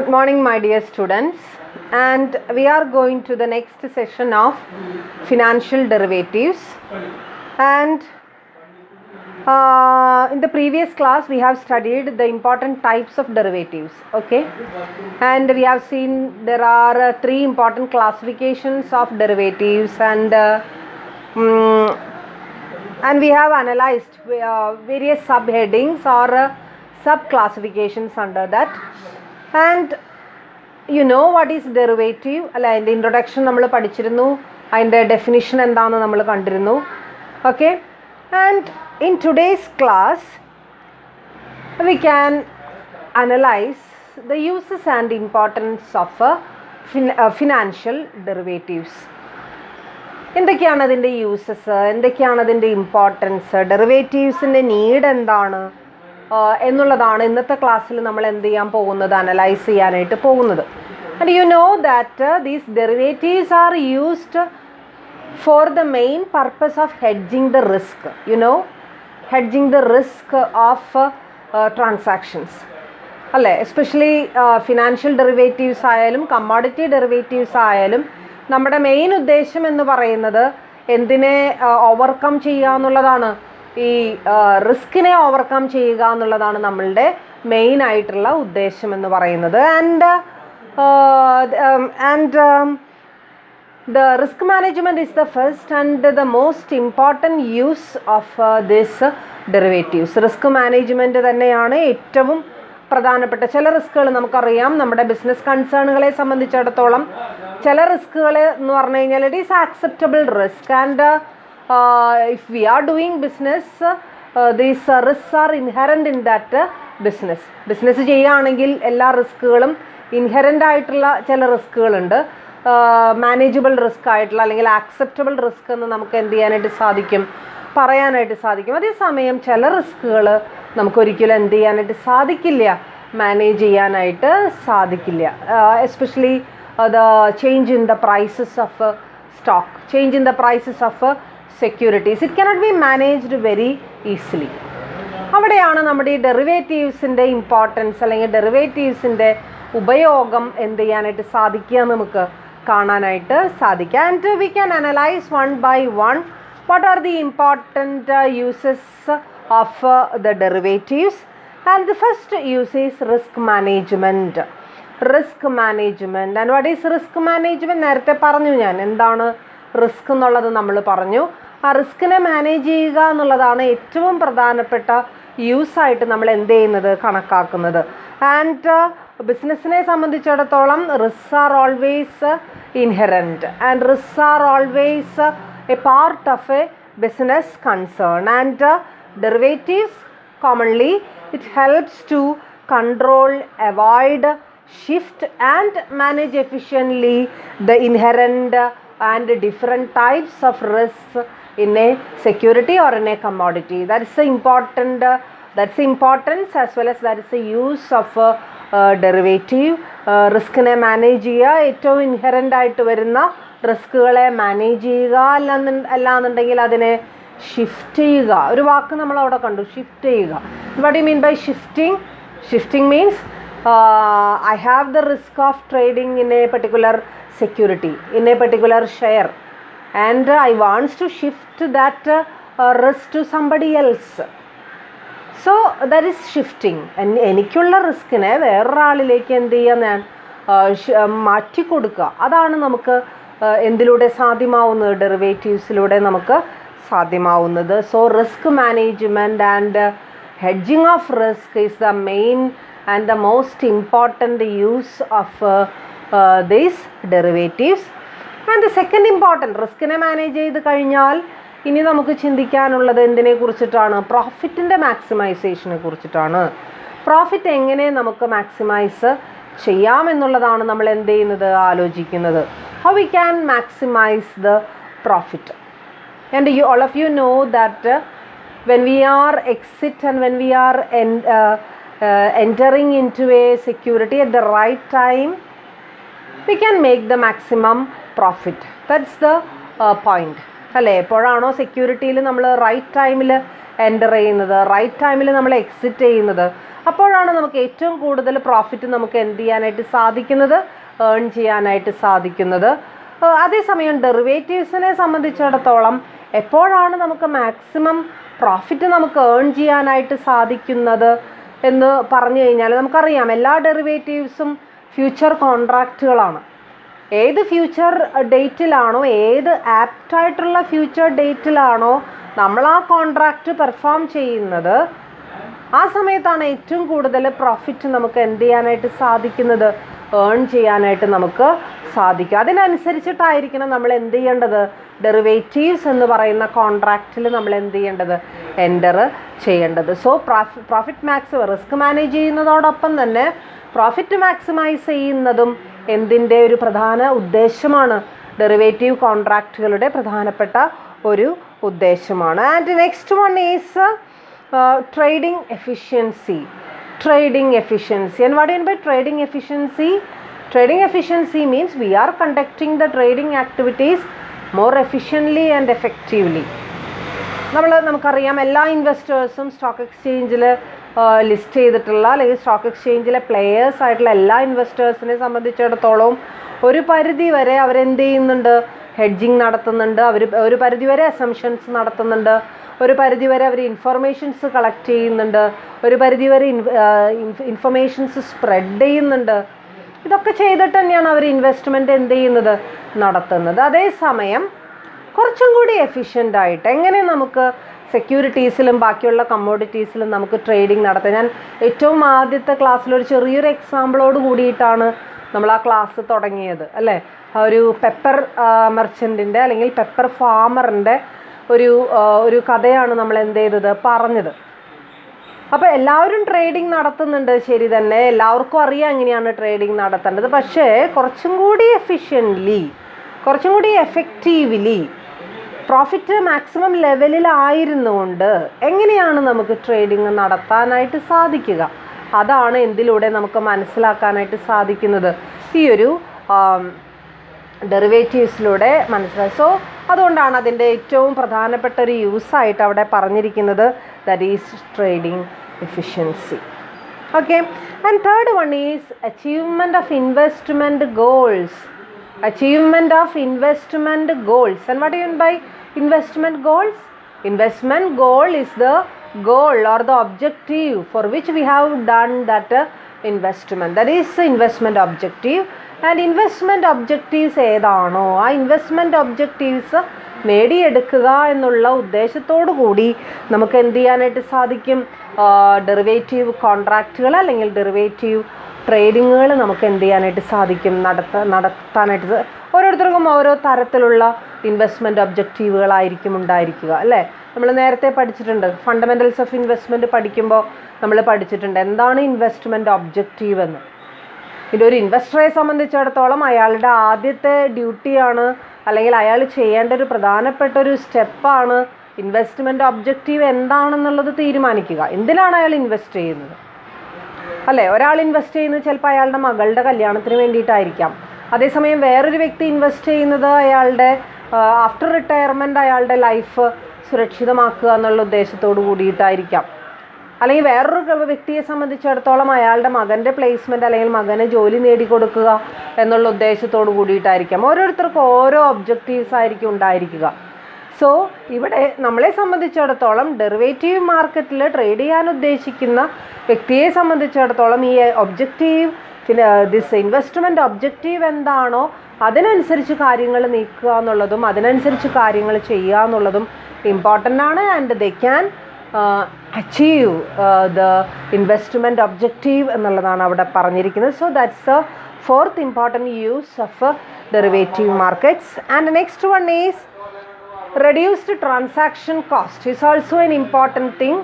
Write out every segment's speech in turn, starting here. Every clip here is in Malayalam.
Good morning, my dear students, and we are going to the next session of financial derivatives. And in the previous class we have studied the important types of derivatives, okay, and we have seen there are three important classifications of derivatives, and we have analyzed various subheadings or sub classifications under that. And you know what is derivative? അല്ല, അതിൻ്റെ ഇൻട്രൊഡക്ഷൻ നമ്മൾ പഠിച്ചിരുന്നു, അതിൻ്റെ ഡെഫിനിഷൻ എന്താണെന്ന് നമ്മൾ കണ്ടിരുന്നു. Okay, and in today's class we can analyse the uses and importance of financial derivatives. എന്തൊക്കെയാണ് അതിൻ്റെ യൂസസ്, എന്തൊക്കെയാണ് അതിൻ്റെ ഇമ്പോർട്ടൻസ്, ഡെറിവേറ്റീവ്സിൻ്റെ നീഡ് എന്താണ് എന്നുള്ളതാണ് ഇന്നത്തെ ക്ലാസ്സിൽ നമ്മൾ എന്ത് ചെയ്യാൻ പോകുന്നത്, അനലൈസ് ചെയ്യാനായിട്ട് പോകുന്നത്. And you know that these derivatives are used for the main purpose of hedging the risk, you know, hedging the risk of transactions അല്ലേ. എസ്പെഷ്യലി ഫിനാൻഷ്യൽ ഡെറിവേറ്റീവ്സ് ആയാലും കമ്മോഡിറ്റി ഡെറിവേറ്റീവ്സ് ആയാലും നമ്മുടെ മെയിൻ ഉദ്ദേശം എന്ന് പറയുന്നത് എന്തിനെ ഓവർകം ചെയ്യുക എന്നുള്ളതാണ്, ഈ റിസ്കിനെ ഓവർകം ചെയ്യുക എന്നുള്ളതാണ് നമ്മളുടെ മെയിൻ ആയിട്ടുള്ള ഉദ്ദേശം എന്ന് പറയുന്നത്. And the risk management is the first and the most important use of this derivatives. Risk management തന്നെയാണ് ഏറ്റവും പ്രധാനപ്പെട്ട. ചില റിസ്കുകൾ നമുക്കറിയാം, നമ്മുടെ ബിസിനസ് കൺസേണുകളെ സംബന്ധിച്ചിടത്തോളം ചില റിസ്കുകൾ എന്ന് പറഞ്ഞു കഴിഞ്ഞാൽ it is acceptable risk, and if we are doing business, these risks are inherent in that business. Business ചെയ്യുകയാണെങ്കിൽ എല്ലാ റിസ്കുകളും ഇൻഹെറൻ്റ് ആയിട്ടുള്ള ചില റിസ്കുകളുണ്ട്, മാനേജബിൾ റിസ്ക് ആയിട്ടുള്ള അല്ലെങ്കിൽ ആക്സെപ്റ്റബിൾ റിസ്ക് എന്ന് നമുക്ക് എന്ത് ചെയ്യാനായിട്ട് സാധിക്കും, പറയാനായിട്ട് സാധിക്കും. അതേസമയം ചില റിസ്കുകൾ നമുക്കൊരിക്കലും എന്ത് ചെയ്യാനായിട്ട് സാധിക്കില്ല, മാനേജ് ചെയ്യാനായിട്ട് സാധിക്കില്ല. Especially the change in the prices of stock, change in the prices of securities, it cannot be managed very easily. അവിടെയാണ് നമ്മുടെ ഈ ഡെറിവേറ്റീവ്സിൻ്റെ ഇമ്പോർട്ടൻസ് അല്ലെങ്കിൽ ഡെറിവേറ്റീവ്സിൻ്റെ ഉപയോഗം എന്ത് ചെയ്യാനായിട്ട് സാധിക്കുക നമുക്ക് കാണാനായിട്ട് സാധിക്കുക. And we can analyse one by one what are the important uses of the derivatives. And the first use is risk management. Risk management and what is risk management? നേരത്തെ പറഞ്ഞു ഞാൻ എന്താണ് റിസ്ക് എന്നുള്ളത് നമ്മൾ പറഞ്ഞു. ആ റിസ്കിനെ മാനേജ് ചെയ്യുക എന്നുള്ളതാണ് ഏറ്റവും പ്രധാനപ്പെട്ട യൂസായിട്ട് നമ്മൾ എന്ത് ചെയ്യുന്നത്, കണക്കാക്കുന്നത്. ആൻഡ് ബിസിനസ്സിനെ സംബന്ധിച്ചിടത്തോളം risk are always inherent and risk are always A part of A business concern. And derivatives commonly it helps to control, avoid, shift and manage efficiently the inherent and different types of risks in a security or in a commodity. That is the important that's the importance as well as that is the use of derivative. റിസ്കിനെ മാനേജ് ചെയ്യുക, ഏറ്റവും ഇൻഹെറൻ്റ് ആയിട്ട് വരുന്ന റിസ്കുകളെ മാനേജ് ചെയ്യുക, അല്ലാന്നുണ്ടെങ്കിൽ അതിനെ ഷിഫ്റ്റ് ചെയ്യുക. ഒരു വാക്ക് നമ്മൾ അവിടെ കണ്ടു, ഷിഫ്റ്റ് ചെയ്യുക. What you mean by shifting? Shifting means I have the risk of trading in a particular security, in a particular share, and I want to shift that risk to somebody else. So that is shifting. എനിക്കുള്ള റിസ്കിനെ വേറൊരാളിലേക്ക് എന്ത് ചെയ്യാൻ ഞാൻ മാറ്റി കൊടുക്കുക. അതാണ് നമുക്ക് എന്തിലൂടെ സാധ്യമാവുന്നത്, ഡെറിവേറ്റീവ്സിലൂടെ നമുക്ക് സാധ്യമാവുന്നത്. So risk management and hedging of risk is the main and the most important use of these derivatives. And the second important, റിസ്കിനെ മാനേജ് ചെയ്ത് കഴിഞ്ഞാൽ ഇനി നമുക്ക് ചിന്തിക്കാനുള്ളത് എന്തിനെ കുറിച്ചിട്ടാണ്, പ്രോഫിറ്റിൻ്റെ മാക്സിമൈസേഷനെ കുറിച്ചിട്ടാണ്. പ്രോഫിറ്റ് എങ്ങനെ നമുക്ക് മാക്സിമൈസ് ചെയ്യാമെന്നുള്ളതാണ് നമ്മൾ എന്ത് ചെയ്യുന്നത്, ആലോചിക്കുന്നത്. How we can maximise the profit. And all of you know that when we are exit and when we are entering into a security at the right time, we can make the maximum profit. That's the point. അല്ലേ? എപ്പോഴാണോ സെക്യൂരിറ്റിയിൽ നമ്മൾ റൈറ്റ് ടൈമിൽ എൻ്റർ ചെയ്യുന്നത്, റൈറ്റ് ടൈമിൽ നമ്മൾ എക്സിറ്റ് ചെയ്യുന്നത്, അപ്പോഴാണ് നമുക്ക് ഏറ്റവും കൂടുതൽ പ്രോഫിറ്റ് നമുക്ക് എന്ത് ചെയ്യാനായിട്ട് സാധിക്കുന്നത്, ഏൺ ചെയ്യാനായിട്ട് സാധിക്കുന്നത്. അതേസമയം ഡെറിവേറ്റീവ്സിനെ സംബന്ധിച്ചിടത്തോളം എപ്പോഴാണ് നമുക്ക് മാക്സിമം പ്രോഫിറ്റ് നമുക്ക് ഏൺ ചെയ്യാനായിട്ട് സാധിക്കുന്നത് എന്ന് പറഞ്ഞു കഴിഞ്ഞാൽ നമുക്കറിയാം, എല്ലാ ഡെറിവേറ്റീവ്സും ഫ്യൂച്ചർ കോൺട്രാക്റ്റുകളാണ്. ഏത് ഫ്യൂച്ചർ ഡേറ്റിലാണോ, ഏത് ആപ്റ്റായിട്ടുള്ള ഫ്യൂച്ചർ ഡേറ്റിലാണോ നമ്മൾ ആ കോൺട്രാക്റ്റ് പെർഫോം ചെയ്യുന്നത്, ആ സമയത്താണ് ഏറ്റവും കൂടുതൽ പ്രോഫിറ്റ് നമുക്ക് എന്ത് ചെയ്യാനായിട്ട് സാധിക്കുന്നത്, ഏൺ ചെയ്യാനായിട്ട് നമുക്ക് സാധിക്കും. അതിനനുസരിച്ചിട്ടായിരിക്കണം നമ്മൾ എന്ത് ചെയ്യേണ്ടത്, ഡെറിവേറ്റീവ്സ് എന്ന് പറയുന്ന കോൺട്രാക്റ്റിൽ നമ്മൾ എന്ത് ചെയ്യേണ്ടത്, എൻ്റർ ചെയ്യേണ്ടത്. സോ പ്രോഫിറ്റ് റിസ്ക് മാനേജ് ചെയ്യുന്നതോടൊപ്പം തന്നെ പ്രോഫിറ്റ് മാക്സിമൈസ് ചെയ്യുന്നതും എന്തിൻ്റെ ഒരു പ്രധാന ഉദ്ദേശമാണ്, ഡെറിവേറ്റീവ് കോൺട്രാക്റ്റുകളുടെ പ്രധാനപ്പെട്ട ഒരു ഉദ്ദേശമാണ്. And next one is trading efficiency. Trading efficiency. And what do you mean by trading efficiency? Trading efficiency means we are conducting the trading activities more efficiently and effectively. നമുക്കറിയാം, എല്ലാ ഇൻവെസ്റ്റേഴ്സും സ്റ്റോക്ക് എക്സ്ചേഞ്ചിൽ ലിസ്റ്റ് ചെയ്തിട്ടുള്ള അല്ലെങ്കിൽ സ്റ്റോക്ക് എക്സ്ചേഞ്ചിലെ പ്ലെയേഴ്സ് ആയിട്ടുള്ള എല്ലാ ഇൻവെസ്റ്റേഴ്സിനെ സംബന്ധിച്ചിടത്തോളം ഒരു പരിധി വരെ അവരെന്ത് ചെയ്യുന്നുണ്ട്, ഹെഡ്ജിങ് നടത്തുന്നുണ്ട്, അവർ ഒരു പരിധി വരെ അസംഷൻസ് നടത്തുന്നുണ്ട്, ഒരു പരിധി വരെ അവർ ഇൻഫർമേഷൻസ് കളക്ട് ചെയ്യുന്നുണ്ട്, ഒരു പരിധി വരെ ഇൻഫർമേഷൻസ് സ്പ്രെഡ് ചെയ്യുന്നുണ്ട്. ഇതൊക്കെ ചെയ്തിട്ട് തന്നെയാണ് അവർ ഇൻവെസ്റ്റ്മെൻറ്റ് എന്ത് ചെയ്യുന്നത്, നടത്തുന്നത്. അതേസമയം കുറച്ചും കൂടി എഫിഷ്യൻ്റായിട്ട് എങ്ങനെ നമുക്ക് സെക്യൂരിറ്റീസിലും ബാക്കിയുള്ള കമ്മോഡിറ്റീസിലും നമുക്ക് ട്രേഡിംഗ് നടത്താം. ഞാൻ ഏറ്റവും ആദ്യത്തെ ക്ലാസ്സിലൊരു ചെറിയൊരു എക്സാമ്പിളോട് കൂടിയിട്ടാണ് നമ്മൾ ആ ക്ലാസ് തുടങ്ങിയത്, ഒരു പെപ്പർ മെർച്ചൻറ്റിൻ്റെ അല്ലെങ്കിൽ പെപ്പർ ഫാമറിൻ്റെ ഒരു കഥയാണ് നമ്മൾ എന്ത് ചെയ്തത്, പറഞ്ഞത്. അപ്പോൾ എല്ലാവരും ട്രേഡിംഗ് നടത്തുന്നുണ്ട്, ശരി തന്നെ, എല്ലാവർക്കും അറിയാം എങ്ങനെയാണ് ട്രേഡിംഗ് നടത്തേണ്ടത്. പക്ഷേ കുറച്ചും കൂടി എഫിഷ്യൻ്റ്ലി, കുറച്ചും കൂടി എഫക്റ്റീവ്ലി പ്രോഫിറ്റ് മാക്സിമം ലെവലിലായിരുന്നുകൊണ്ട് എങ്ങനെയാണ് നമുക്ക് ട്രേഡിംഗ് നടത്താനായിട്ട് സാധിക്കുക, അതാണ് എന്തിലൂടെ നമുക്ക് മനസ്സിലാക്കാനായിട്ട് സാധിക്കുന്നത്, ഈ ഒരു ഡെറിവേറ്റീവ്സിലൂടെ മനസ്സിലായി. സോ അതുകൊണ്ടാണ് അതിൻ്റെ ഏറ്റവും പ്രധാനപ്പെട്ട ഒരു യൂസായിട്ട് അവിടെ പറഞ്ഞിരിക്കുന്നത്, that is trading efficiency. Okay. And third one is achievement of investment goals. Achievement of investment goals. And what do you mean by investment goals? Investment goal is the goal or the objective for which we have done that investment. That is investment objective. And investment objectives ഏതാണോ ആ ഇൻവെസ്റ്റ്മെൻറ്റ് ഒബ്ജക്റ്റീവ്സ് നേടിയെടുക്കുക എന്നുള്ള ഉദ്ദേശത്തോടു കൂടി നമുക്ക് എന്ത് ചെയ്യാനായിട്ട് സാധിക്കും, ഡെറിവേറ്റീവ് കോൺട്രാക്റ്റുകൾ അല്ലെങ്കിൽ ഡെറിവേറ്റീവ് ട്രേഡിങ്ങുകൾ നമുക്ക് എന്ത് ചെയ്യാനായിട്ട് സാധിക്കും, നടത്താനായിട്ട്. ഓരോരുത്തർക്കും ഓരോ തരത്തിലുള്ള ഇൻവെസ്റ്റ്മെൻറ്റ് ഒബ്ജക്റ്റീവുകളായിരിക്കും ഉണ്ടായിരിക്കുക, അല്ലേ? നമ്മൾ നേരത്തെ പഠിച്ചിട്ടുണ്ട്, ഫണ്ടമെൻ്റൽസ് ഓഫ് ഇൻവെസ്റ്റ്മെൻറ്റ് പഠിക്കുമ്പോൾ നമ്മൾ പഠിച്ചിട്ടുണ്ട് എന്താണ് ഇൻവെസ്റ്റ്മെൻറ്റ് ഒബ്ജക്റ്റീവ് എന്ന്. ഇതൊരു ഇൻവെസ്റ്ററെ സംബന്ധിച്ചിടത്തോളം അയാളുടെ ആദ്യത്തെ ഡ്യൂട്ടിയാണ് അല്ലെങ്കിൽ അയാൾ ചെയ്യേണ്ട ഒരു പ്രധാനപ്പെട്ട ഒരു സ്റ്റെപ്പാണ് ഇൻവെസ്റ്റ്മെൻറ്റ് ഒബ്ജക്റ്റീവ് എന്താണെന്നുള്ളത് തീരുമാനിക്കുക. എന്തിനാണ് അയാൾ ഇൻവെസ്റ്റ് ചെയ്യുന്നത്, അല്ലേ? ഒരാൾ ഇൻവെസ്റ്റ് ചെയ്യുന്നത് ചിലപ്പോൾ അയാളുടെ മകളുടെ കല്യാണത്തിന് വേണ്ടിയിട്ടായിരിക്കാം. അതേസമയം വേറൊരു വ്യക്തി ഇൻവെസ്റ്റ് ചെയ്യുന്നത് അയാളുടെ ആഫ്റ്റർ റിട്ടയർമെൻറ്റ് അയാളുടെ ലൈഫ് സുരക്ഷിതമാക്കുക എന്നുള്ള ഉദ്ദേശത്തോടു കൂടിയിട്ടായിരിക്കാം. അല്ലെങ്കിൽ വേറൊരു വ്യക്തിയെ സംബന്ധിച്ചിടത്തോളം അയാളുടെ മകൻ്റെ പ്ലേസ്മെൻറ്റ് അല്ലെങ്കിൽ മകന് ജോലി നേടിക്കൊടുക്കുക എന്നുള്ള ഉദ്ദേശത്തോടു കൂടിയിട്ടായിരിക്കാം. ഓരോരുത്തർക്കും ഓരോ ഒബ്ജക്റ്റീവ്സ് ആയിരിക്കും ഉണ്ടായിരിക്കുക. സോ ഇവിടെ നമ്മളെ സംബന്ധിച്ചിടത്തോളം ഡെറിവേറ്റീവ് മാർക്കറ്റിൽ ട്രേഡ് ചെയ്യാൻ ഉദ്ദേശിക്കുന്ന വ്യക്തിയെ സംബന്ധിച്ചിടത്തോളം ഈ ഒബ്ജക്റ്റീവ്, പിന്നെ ദിസ് ഇൻവെസ്റ്റ്മെൻറ്റ് ഒബ്ജക്റ്റീവ് എന്താണോ അതിനനുസരിച്ച് കാര്യങ്ങൾ നീക്കുക എന്നുള്ളതും അതിനനുസരിച്ച് കാര്യങ്ങൾ ചെയ്യുക എന്നുള്ളതും ഇമ്പോർട്ടൻ്റ് ആണ്. And they can achieve the investment objective എന്നുള്ളതാണ് അവിടെ പറഞ്ഞിരിക്കുന്നത്. So that's the fourth important use of derivative markets. And next one is reduced transaction cost is also an important thing.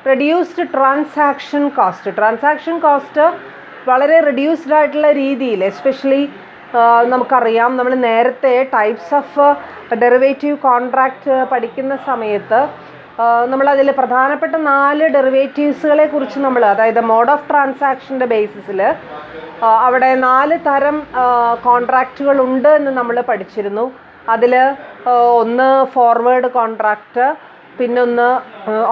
Reduced transaction cost. Transaction cost വളരെ reduced ആയിട്ടുള്ള രീതിയിൽ, എസ്പെഷ്യലി നമുക്കറിയാം, നമ്മൾ നേരത്തെ ടൈപ്സ് ഓഫ് ഡെറിവേറ്റീവ് കോൺട്രാക്റ്റ് പഠിക്കുന്ന സമയത്ത് നമ്മളതിൽ പ്രധാനപ്പെട്ട 4 ഡെറിവേറ്റീവ്സുകളെ കുറിച്ച് നമ്മൾ, അതായത് മോഡ് ഓഫ് ട്രാൻസാക്ഷൻ്റെ ബേസിസിൽ അവിടെ 4 തരം കോൺട്രാക്റ്റുകൾ ഉണ്ട് എന്ന് നമ്മൾ പഠിച്ചിരുന്നു. അതിൽ ഒന്ന് ഫോർവേഡ് കോൺട്രാക്റ്റ്, പിന്നൊന്ന്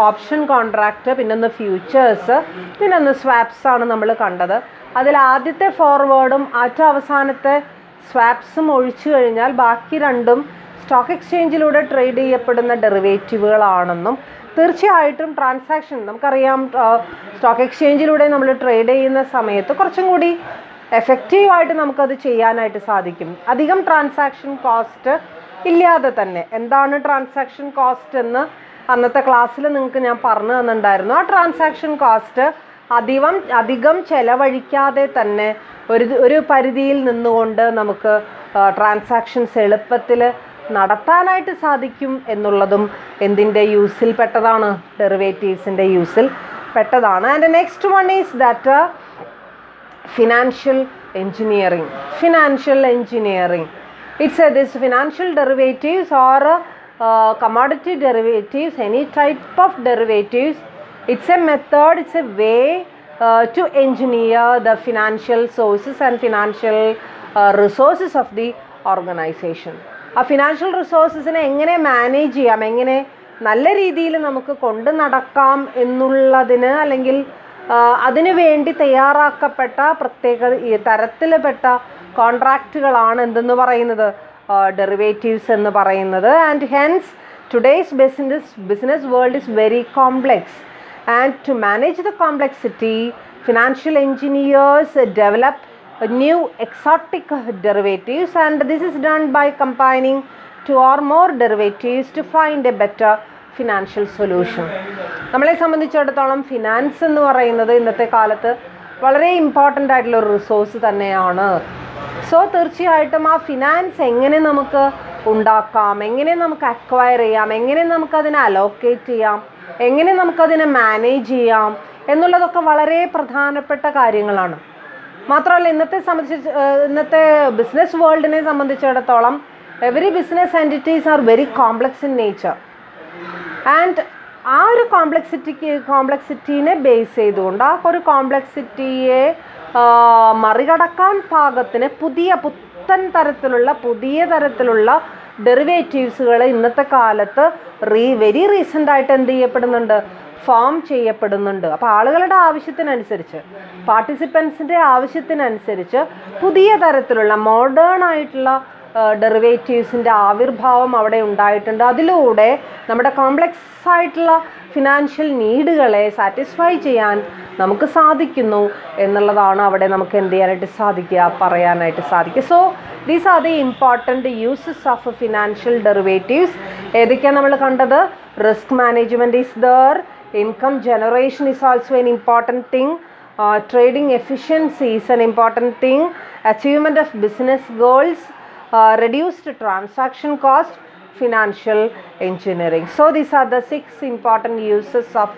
ഓപ്ഷൻ കോൺട്രാക്റ്റ്, പിന്നൊന്ന് ഫ്യൂച്ചേഴ്സ്, പിന്നൊന്ന് സ്വാപ്സ് ആണ് നമ്മൾ കണ്ടത്. അതിൽ ആദ്യത്തെ ഫോർവേഡും ഏറ്റവും അവസാനത്തെ സ്വാപ്സും ഒഴിച്ചു കഴിഞ്ഞാൽ ബാക്കി രണ്ടും സ്റ്റോക്ക് എക്സ്ചേഞ്ചിലൂടെ ട്രേഡ് ചെയ്യപ്പെടുന്ന ഡെറിവേറ്റീവുകളാണെന്നും തീർച്ചയായിട്ടും ട്രാൻസാക്ഷൻ നമുക്കറിയാം, സ്റ്റോക്ക് എക്സ്ചേഞ്ചിലൂടെ നമ്മൾ ട്രേഡ് ചെയ്യുന്ന സമയത്ത് കുറച്ചും കൂടി എഫക്റ്റീവായിട്ട് നമുക്കത് ചെയ്യാനായിട്ട് സാധിക്കും, അധികം ട്രാൻസാക്ഷൻ കോസ്റ്റ് ഇല്ലാതെ തന്നെ. എന്താണ് ട്രാൻസാക്ഷൻ കോസ്റ്റ് എന്ന് അന്നത്തെ ക്ലാസ്സിൽ നിങ്ങൾക്ക് ഞാൻ പറഞ്ഞു തന്നിട്ടുണ്ടായിരുന്നു. ആ ട്രാൻസാക്ഷൻ കോസ്റ്റ് അധികം ചെലവഴിക്കാതെ തന്നെ ഒരു പരിധിയിൽ നിന്നുകൊണ്ട് നമുക്ക് ട്രാൻസാക്ഷൻസ് എളുപ്പത്തിൽ നടത്താനായിട്ട് സാധിക്കും എന്നുള്ളതും എന്തിൻ്റെ യൂസിൽ പെട്ടതാണ്? ഡെറിവേറ്റീവ്സിൻ്റെ യൂസിൽ പെട്ടതാണ്. And next one is that financial engineering. It's this financial derivatives or commodity derivatives, any type of derivatives. It's a method, it's a way to engineer the financial sources and financial resources of the organization. ആ ഫിനാൻഷ്യൽ റിസോഴ്സസിനെ എങ്ങനെ മാനേജ് ചെയ്യാം, എങ്ങനെ നല്ല രീതിയിൽ നമുക്ക് കൊണ്ടു നടക്കാം എന്നുള്ളതിന്, അല്ലെങ്കിൽ അതിനു വേണ്ടി തയ്യാറാക്കപ്പെട്ട പ്രത്യേക തരത്തിൽപ്പെട്ട കോൺട്രാക്റ്റുകളാണ് എന്തെന്ന് പറയുന്നത്? ഡെറിവേറ്റീവ്സ് എന്ന് പറയുന്നത്. And hence today's business world is very complex, and to manage the complexity financial engineers develop new exotic derivatives, and this is done by combining two or more derivatives to find a better financial solution. നമ്മളെ സംബന്ധിച്ചിടത്തോളം ഫിനാൻസ് എന്ന് പറയുന്നത് ഇന്നത്തെ കാലത്ത് വളരെ ഇമ്പോർട്ടൻ്റ് ആയിട്ടുള്ള ഒരു റിസോഴ്സ് തന്നെയാണ്. സോ തീർച്ചയായിട്ടും ആ ഫിനാൻസ് എങ്ങനെ നമുക്ക് ഉണ്ടാക്കാം, എങ്ങനെ നമുക്ക് അക്വയർ ചെയ്യാം, എങ്ങനെ നമുക്കതിനെ അലോക്കേറ്റ് ചെയ്യാം, എങ്ങനെ നമുക്കതിനെ മാനേജ് ചെയ്യാം എന്നുള്ളതൊക്കെ വളരെ പ്രധാനപ്പെട്ട കാര്യങ്ങളാണ്. മാത്രമല്ല ഇന്നത്തെ ബിസിനസ് വേൾഡിനെ സംബന്ധിച്ചിടത്തോളം every business entities are very complex in nature. And ആ ഒരു കോംപ്ലക്സിറ്റീനെ ബേസ് ചെയ്തുകൊണ്ട് ആ ഒരു കോംപ്ലക്സിറ്റിയെ മറികടക്കാൻ പാകത്തിന് പുത്തൻ തരത്തിലുള്ള ഡെറിവേറ്റീവ്സുകൾ ഇന്നത്തെ കാലത്ത് വെരി റീസെൻ്റായിട്ട് എന്ത് ചെയ്യപ്പെടുന്നുണ്ട്? ഫോം ചെയ്യപ്പെടുന്നുണ്ട്. അപ്പോൾ ആളുകളുടെ ആവശ്യത്തിനനുസരിച്ച്, പാർട്ടിസിപ്പൻസിൻ്റെ ആവശ്യത്തിനനുസരിച്ച് പുതിയ തരത്തിലുള്ള മോഡേൺ ആയിട്ടുള്ള ഡെറിവേറ്റീവ്സിൻ്റെ ആവിർഭാവം അവിടെ ഉണ്ടായിട്ടുണ്ട്. അതിലൂടെ നമ്മുടെ കോംപ്ലക്സ് ആയിട്ടുള്ള ഫിനാൻഷ്യൽ നീഡുകളെ സാറ്റിസ്ഫൈ ചെയ്യാൻ നമുക്ക് സാധിക്കുന്നു എന്നുള്ളതാണ് അവിടെ നമുക്ക് എന്ത് ചെയ്യാനായിട്ട് സാധിക്കുക, പറയാനായിട്ട് സാധിക്കുക. So these are the important uses of financial derivatives. ഏതൊക്കെയാണ് നമ്മൾ കണ്ടത്? Risk management is there, income generation is also an important thing, trading efficiency is an important thing, achievement of business goals, reduced transaction cost, financial engineering. So these are the 6 important uses of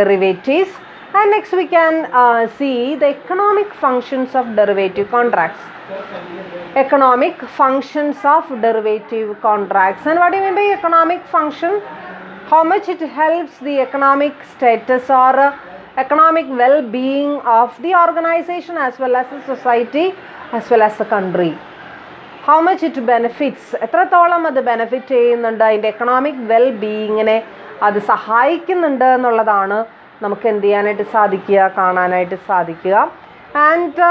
derivatives. And next we can see the economic functions of derivative contracts. Economic functions of derivative contracts. And what do you mean by economic function? How much it helps the economic status or economic well-being of the organization as well as the society as well as the country. How much it benefits, എത്രത്തോളം അത് ബെനിഫിറ്റ് ചെയ്യുന്നുണ്ട്, അതിൻ്റെ എക്കണോമിക് വെൽ-ബീയിങ്ങിനെ അത് സഹായിക്കുന്നുണ്ട് എന്നുള്ളതാണ് നമുക്ക് എന്ത് ചെയ്യാനായിട്ട് സാധിക്കുക, കാണാനായിട്ട് സാധിക്കുക. And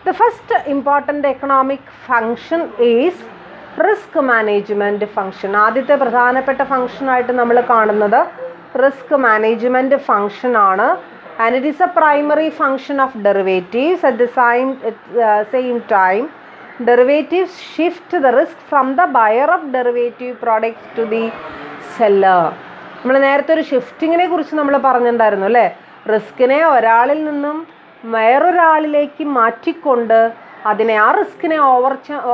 the first important economic function is risk management function. ആദ്യത്തെ പ്രധാനപ്പെട്ട ഫങ്ഷനായിട്ട് നമ്മൾ കാണുന്നത് റിസ്ക് മാനേജ്മെൻറ്റ് ഫങ്ഷനാണ്. And it is a primary function of derivatives. At the same time derivatives shift the risk from the buyer of derivative products to the seller. നമ്മൾ നേരത്തെ ഒരു ഷിഫ്റ്റിങ്ങിനെ കുറിച്ച് നമ്മൾ പറഞ്ഞിട്ടുണ്ടായിരുന്നു അല്ലേ? റിസ്കിനെ ഒരാളിൽ നിന്നും വേറൊരാളിലേക്ക് മാറ്റിക്കൊണ്ട് ആ റിസ്കിനെ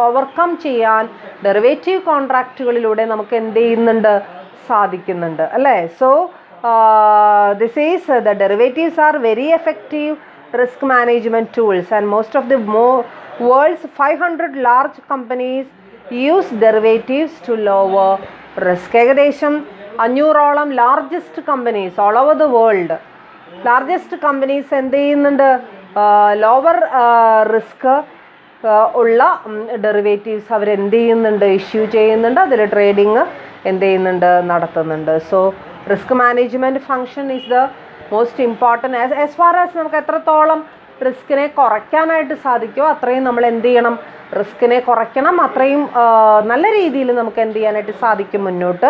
ഓവർകം ചെയ്യാൻ ഡെറിവേറ്റീവ് കോൺട്രാക്റ്റുകളിലൂടെ നമുക്ക് എന്ത് ചെയ്യുന്നുണ്ട്, സാധിക്കുന്നുണ്ട് അല്ലേ? So this is the derivatives are very effective risk management tools, and most of the world's 500 large companies use derivatives to lower risk. ഏകദേശം 500ഓളം largest companies all over the world, largest companies എന്ത് ചെയ്യുന്നുണ്ട്, ലോവർ റിസ്ക് ഉള്ള ഡെറിവേറ്റീവ്സ് അവരെന്ത് ചെയ്യുന്നുണ്ട്, ഇഷ്യൂ ചെയ്യുന്നുണ്ട്, അതിൽ ട്രേഡിങ് എന്ത് ചെയ്യുന്നുണ്ട്, നടത്തുന്നുണ്ട്. So risk management function is the most important. As far as നമുക്ക് എത്രത്തോളം റിസ്കിനെ കുറയ്ക്കാനായിട്ട് സാധിക്കുമോ അത്രയും നമ്മൾ എന്ത് ചെയ്യണം, റിസ്കിനെ കുറയ്ക്കണം. അത്രയും നല്ല രീതിയിൽ നമുക്ക് എന്ത് ചെയ്യാനായിട്ട് സാധിക്കും, മുന്നോട്ട്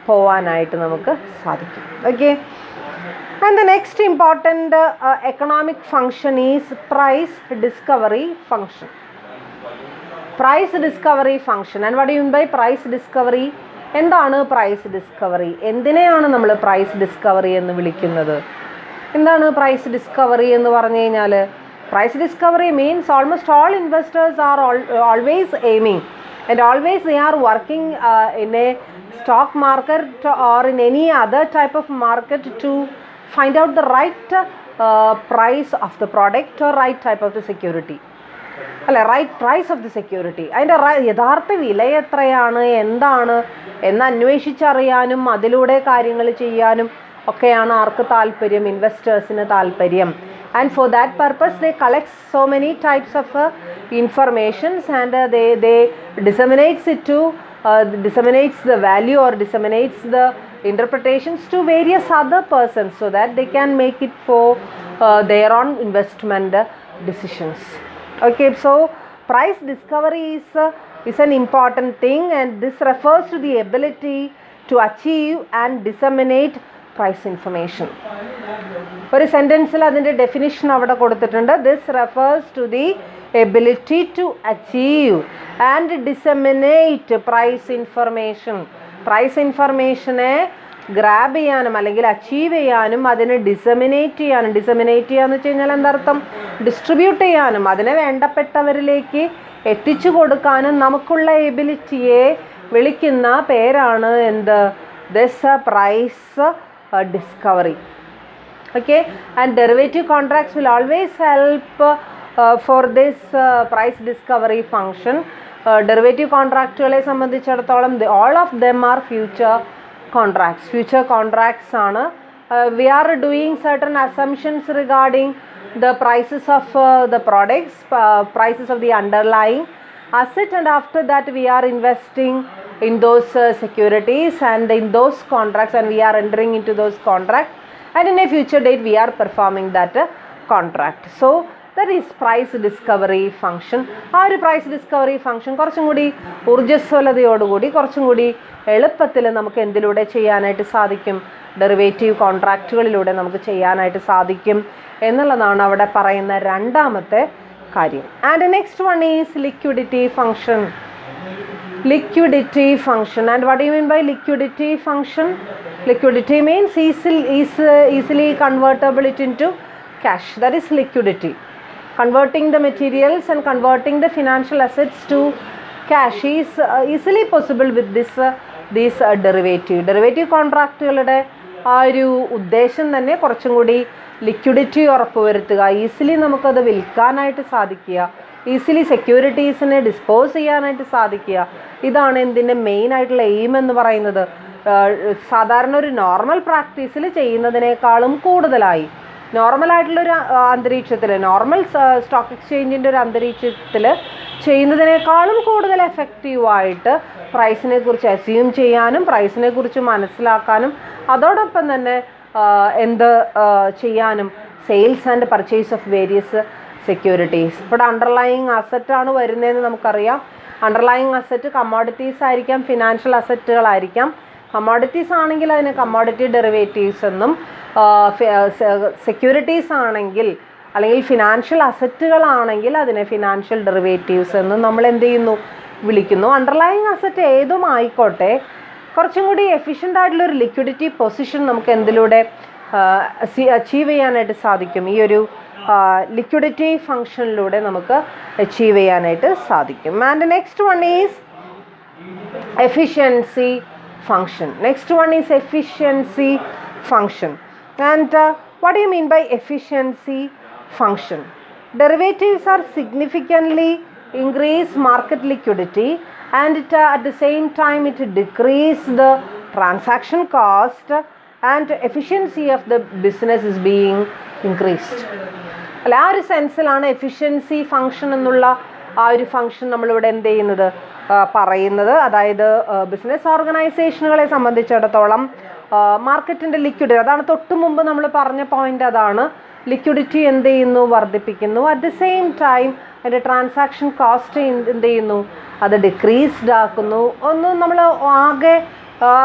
പോവാനായിട്ട് നമുക്ക് സാധിക്കും. Okay. And the next important economic function is price discovery function. Price discovery function. And what you mean by price discovery? എന്താണ് പ്രൈസ് ഡിസ്കവറി? എന്തിനെയാണ് നമ്മൾ പ്രൈസ് ഡിസ്കവറി എന്ന് വിളിക്കുന്നത്? എന്താണ് പ്രൈസ് ഡിസ്കവറി എന്ന് പറഞ്ഞു കഴിഞ്ഞാൽ, price discovery means almost all investors are always aiming and always they are working in a stock market or in any other type of market to find out the right price of the product or right type of the security. അല്ല, right price of the security. അതിൻ്റെ യഥാർത്ഥ വില എത്രയാണ്, എന്താണ് എന്ന് അന്വേഷിച്ചറിയാനും അതിലൂടെ കാര്യങ്ങൾ ചെയ്യാനും ഒക്കെയാണ് ആർക്ക് താല്പര്യം, ഇൻവെസ്റ്റേഴ്സിന് താല്പര്യം. And for that purpose they collect so many types of informations and they disseminates it to disseminates the value or disseminates the interpretations to various other persons so that they can make it for their own investment decisions. Okay, so price discovery is an important thing, and this refers to the ability to achieve and disseminate price information. ഒരു സെൻറ്റൻസിൽ അതിൻ്റെ ഡെഫിനിഷൻ അവിടെ കൊടുത്തിട്ടുണ്ട്. This refers to the ability to achieve and disseminate price information. Price ഇൻഫർമേഷനെ ഗ്രാബ് ചെയ്യാനും അല്ലെങ്കിൽ അച്ചീവ് ചെയ്യാനും അതിനെ ഡിസെമിനേറ്റ് ചെയ്യാനും. ഡിസെമിനേറ്റ് ചെയ്യാന്ന് വെച്ച് കഴിഞ്ഞാൽ എന്തർത്ഥം? ഡിസ്ട്രിബ്യൂട്ട് ചെയ്യാനും അതിനെ വേണ്ടപ്പെട്ടവരിലേക്ക് എത്തിച്ചു കൊടുക്കാനും നമുക്കുള്ള എബിലിറ്റിയെ വിളിക്കുന്ന പേരാണ് എന്ത്? This price discovery. Okay, and derivative contracts will always help for this price discovery function. Derivative contractuകളെ സംബന്ധിച്ചിടത്തോളം all of them are future contracts. Future contracts ആണ്. We are doing certain assumptions regarding the prices of the products, prices of the underlying asset, and after that we are investing in those securities and in those contracts, and we are entering into those contracts, and in a future date we are performing that contract. So that is price discovery function. ആ ഒരു പ്രൈസ് ഡിസ്കവറി ഫംഗ്ഷൻ കുറച്ചും കൂടി ഊർജ്ജസ്വലതയോടുകൂടി കുറച്ചും കൂടി എളുപ്പത്തിൽ നമുക്ക് എന്തിലൂടെ ചെയ്യാനായിട്ട് സാധിക്കും? ഡെറിവേറ്റീവ് കോൺട്രാക്റ്റുകളിലൂടെ നമുക്ക് ചെയ്യാനായിട്ട് സാധിക്കും എന്നുള്ളതാണ് അവിടെ പറയുന്ന രണ്ടാമത്തെ കാര്യം. And next one is liquidity function. Liquidity function. And what do you mean by liquidity function? Liquidity means easily convertible it into cash. That is liquidity. Converting the materials and converting the financial assets to cash is easily possible with this derivative. Derivative contractകളുടെ ആ ഒരു ഉദ്ദേശം തന്നെ കുറച്ചും കൂടി ലിക്വിഡിറ്റി ഉറപ്പുവരുത്തുക, ഈസിലി നമുക്കത് വിൽക്കാനായിട്ട് സാധിക്കുക, ഈസിലി സെക്യൂരിറ്റീസിനെ ഡിസ്പോസ് ചെയ്യാനായിട്ട് സാധിക്കുക. ഇതാണ് എന്തിൻ്റെ മെയിൻ ആയിട്ടുള്ള എയിം എന്ന് പറയുന്നത്. സാധാരണ ഒരു നോർമൽ പ്രാക്ടീസിൽ ചെയ്യുന്നതിനേക്കാളും കൂടുതലായി നോർമലായിട്ടുള്ളൊരു അന്തരീക്ഷത്തിൽ, നോർമൽ സ്റ്റോക്ക് എക്സ്ചേഞ്ചിൻ്റെ ഒരു അന്തരീക്ഷത്തിൽ ചെയ്യുന്നതിനേക്കാളും കൂടുതൽ എഫക്റ്റീവായിട്ട് പ്രൈസിനെ കുറിച്ച് അസ്യൂം ചെയ്യാനും പ്രൈസിനെ കുറിച്ച് മനസ്സിലാക്കാനും അതോടൊപ്പം തന്നെ എന്ത് ചെയ്യാനും sales and purchase of various securities. ഇവിടെ അണ്ടർലൈയിങ് അസറ്റാണ് വരുന്നതെന്ന് നമുക്കറിയാം. അണ്ടർലൈയിങ് അസറ്റ് കമ്മോഡിറ്റീസ് ആയിരിക്കാം, ഫിനാൻഷ്യൽ അസറ്റുകളായിരിക്കാം. കമ്മോഡിറ്റീസ് ആണെങ്കിൽ അതിന് കമ്മോഡിറ്റി ഡെറിവേറ്റീവ്സ് എന്നും, സെക്യൂരിറ്റീസ് ആണെങ്കിൽ അല്ലെങ്കിൽ ഫിനാൻഷ്യൽ അസറ്റുകളാണെങ്കിൽ അതിനെ ഫിനാൻഷ്യൽ ഡെറിവേറ്റീവ്സ് എന്നും നമ്മൾ എന്ത് ചെയ്യുന്നു, വിളിക്കുന്നു. അണ്ടർലൈയിങ് അസറ്റ് ഏതും ആയിക്കോട്ടെ, കുറച്ചും കൂടി എഫിഷ്യൻ്റ് ആയിട്ടുള്ളൊരു ലിക്വിഡിറ്റി പൊസിഷൻ നമുക്ക് എന്തിലൂടെ അച്ചീവ് ചെയ്യാനായിട്ട് സാധിക്കും? ഈ ഒരു ലിക്വിഡിറ്റി ഫംഗ്ഷനിലൂടെ നമുക്ക് അച്ചീവ് ചെയ്യാനായിട്ട് സാധിക്കും. And next one is efficiency function. Next one is efficiency function. And what do you mean by efficiency function? Derivatives are significantly increase market liquidity, and at the same time it decrease the transaction cost, and efficiency of the business is being increased. അല്ല, ആ ഒരു സെൻസിലാണ് എഫിഷ്യൻസി ഫംഗ്ഷൻ എന്നുള്ള ആ ഒരു ഫംഗ്ഷൻ നമ്മളിവിടെ എന്ത് ചെയ്യുന്നത് പറയുന്നത്. അതായത് ബിസിനസ് ഓർഗനൈസേഷനുകളെ സംബന്ധിച്ചിടത്തോളം മാർക്കറ്റിൻ്റെ ലിക്വിഡിറ്റി, അതാണ് തൊട്ട് മുമ്പ് നമ്മൾ പറഞ്ഞ പോയിന്റ്, അതാണ് ലിക്വിഡിറ്റി എന്ത് ചെയ്യുന്നു, വർദ്ധിപ്പിക്കുന്നു. അറ്റ് ദി സെയിം ടൈം അതിൻ്റെ ട്രാൻസാക്ഷൻ കോസ്റ്റ് എന്ത് ചെയ്യുന്നു, അത് ഡിക്രീസ്ഡ് ആക്കുന്നു. ഒന്ന് നമ്മൾ ആകെ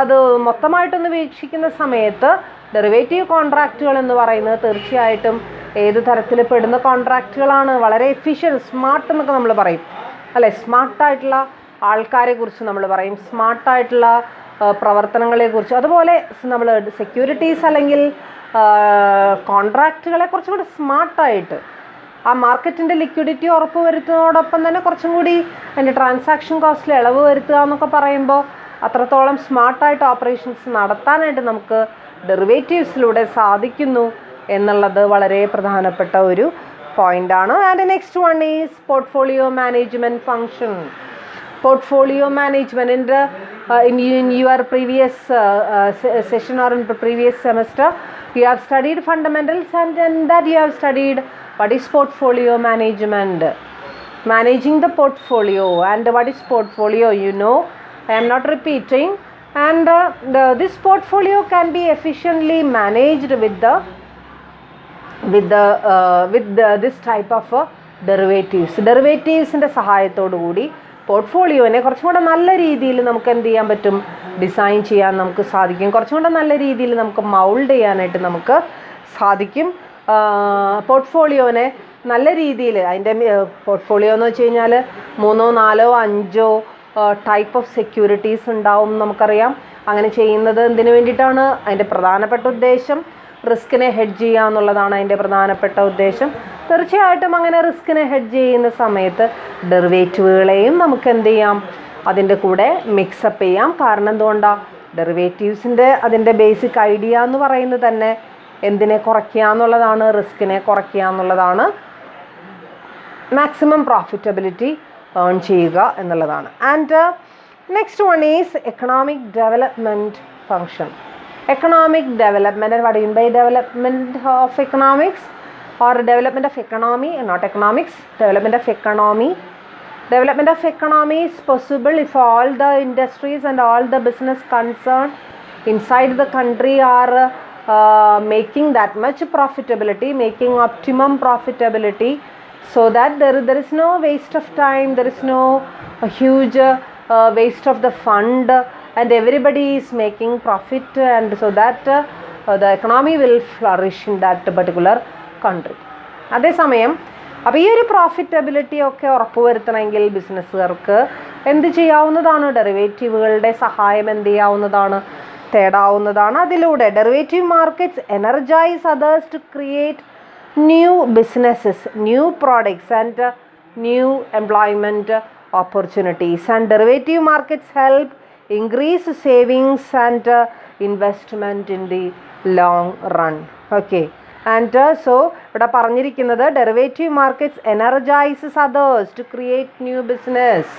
അത് മൊത്തമായിട്ടൊന്ന് വീക്ഷിക്കുന്ന സമയത്ത് ഡെറിവേറ്റീവ് കോൺട്രാക്റ്റുകൾ എന്ന് പറയുന്നത് തീർച്ചയായിട്ടും ഏത് തരത്തിൽ പെടുന്ന കോൺട്രാക്റ്റുകളാണ്? വളരെ എഫിഷ്യൻറ്റ്, സ്മാർട്ട് എന്നൊക്കെ നമ്മൾ പറയും അല്ലേ. സ്മാർട്ടായിട്ടുള്ള ആൾക്കാരെ കുറിച്ച് നമ്മൾ പറയും, സ്മാർട്ടായിട്ടുള്ള പ്രവർത്തനങ്ങളെക്കുറിച്ച്. അതുപോലെ നമ്മൾ സെക്യൂരിറ്റീസ് അല്ലെങ്കിൽ കോൺട്രാക്റ്റുകളെ കുറച്ചും കൂടി സ്മാർട്ടായിട്ട് ആ മാർക്കറ്റിൻ്റെ ലിക്വിഡിറ്റി ഉറപ്പ് വരുത്തുന്നതോടൊപ്പം തന്നെ കുറച്ചും കൂടി അതിൻ്റെ ട്രാൻസാക്ഷൻ കോസ്റ്റിൽ ഇളവ് വരുത്തുക എന്നൊക്കെ പറയുമ്പോൾ അത്രത്തോളം സ്മാർട്ടായിട്ട് ഓപ്പറേഷൻസ് നടത്താനായിട്ട് നമുക്ക് ഡെറിവേറ്റീവ്സിലൂടെ സാധിക്കുന്നു എന്നുള്ളത് വളരെ പ്രധാനപ്പെട്ട ഒരു പോയിൻ്റാണ്. And next one is portfolio management function. Portfolio management in your previous session or in the previous semester you have studied fundamentals, and then that you have studied what is portfolio management, managing the portfolio. And what is portfolio, you know, I am not repeating. And this portfolio can be efficiently managed with this type of derivatives ന്റെ സഹായത്തോടു കൂടി പോർട്ട്ഫോളിയോനെ കുറച്ചും കൂടെ നല്ല രീതിയിൽ നമുക്ക് എന്ത് ചെയ്യാൻ പറ്റും, ഡിസൈൻ ചെയ്യാൻ നമുക്ക് സാധിക്കും. കുറച്ചും കൂടെ നല്ല രീതിയിൽ നമുക്ക് മൗൾഡ് ചെയ്യാനായിട്ട് നമുക്ക് സാധിക്കും. പോർട്ട്ഫോളിയോനെ നല്ല രീതിയിൽ അതിൻ്റെ പോർട്ട്ഫോളിയോ എന്ന് വെച്ച് കഴിഞ്ഞാൽ 3, 4, 5 ടൈപ്പ് ഓഫ് സെക്യൂരിറ്റീസ് ഉണ്ടാവും നമുക്കറിയാം. അങ്ങനെ ചെയ്യുന്നത് എന്തിനു വേണ്ടിയിട്ടാണ്? അതിൻ്റെ പ്രധാനപ്പെട്ട ഉദ്ദേശം റിസ്കിനെ ഹെഡ്ജ് ചെയ്യുക എന്നുള്ളതാണ് അതിൻ്റെ പ്രധാനപ്പെട്ട ഉദ്ദേശം. തീർച്ചയായിട്ടും അങ്ങനെ റിസ്കിനെ ഹെഡ്ജ് ചെയ്യുന്ന സമയത്ത് ഡെറിവേറ്റീവുകളെയും നമുക്ക് എന്ത് ചെയ്യാം, അതിൻ്റെ കൂടെ മിക്സപ്പ് ചെയ്യാം. കാരണം എന്തുകൊണ്ടാണ്? ഡെറിവേറ്റീവ്സിൻ്റെ അതിൻ്റെ ബേസിക് ഐഡിയ എന്ന് പറയുന്നത് തന്നെ എന്തിനെ കുറയ്ക്കുക എന്നുള്ളതാണ്, റിസ്കിനെ കുറയ്ക്കുക എന്നുള്ളതാണ്, മാക്സിമം പ്രോഫിറ്റബിലിറ്റി ഏൺ ചെയ്യുക എന്നുള്ളതാണ്. And next one is economic development function. Economic development, and what do you mean by development of economics or development of economy, not economics, development of economy. Development of economy is possible if all the industries and all the business concerned inside the country are making that much profitability, making optimum profitability, so that there is no waste of time, there is no huge waste of the fund, and everybody is making profit, and so that the economy will flourish in that particular country. അതേസമയം അപ്പോൾ ഈ ഒരു പ്രോഫിറ്റബിലിറ്റി ഒക്കെ ഉറപ്പുവരുത്തണമെങ്കിൽ ബിസിനസ്സുകാർക്ക് എന്ത് ചെയ്യാവുന്നതാണ്? ഡെറിവേറ്റീവുകളുടെ സഹായം എന്ത് ചെയ്യാവുന്നതാണ്? തേടാവുന്നതാണ്. അതിലൂടെ derivative markets energise others to create new businesses, new products and new employment opportunities. And derivative markets help increase savings and investment in the long run. Okay. And so ഇവിടെ പറഞ്ഞിരിക്കുന്നത് derivative markets energizes others to create new business.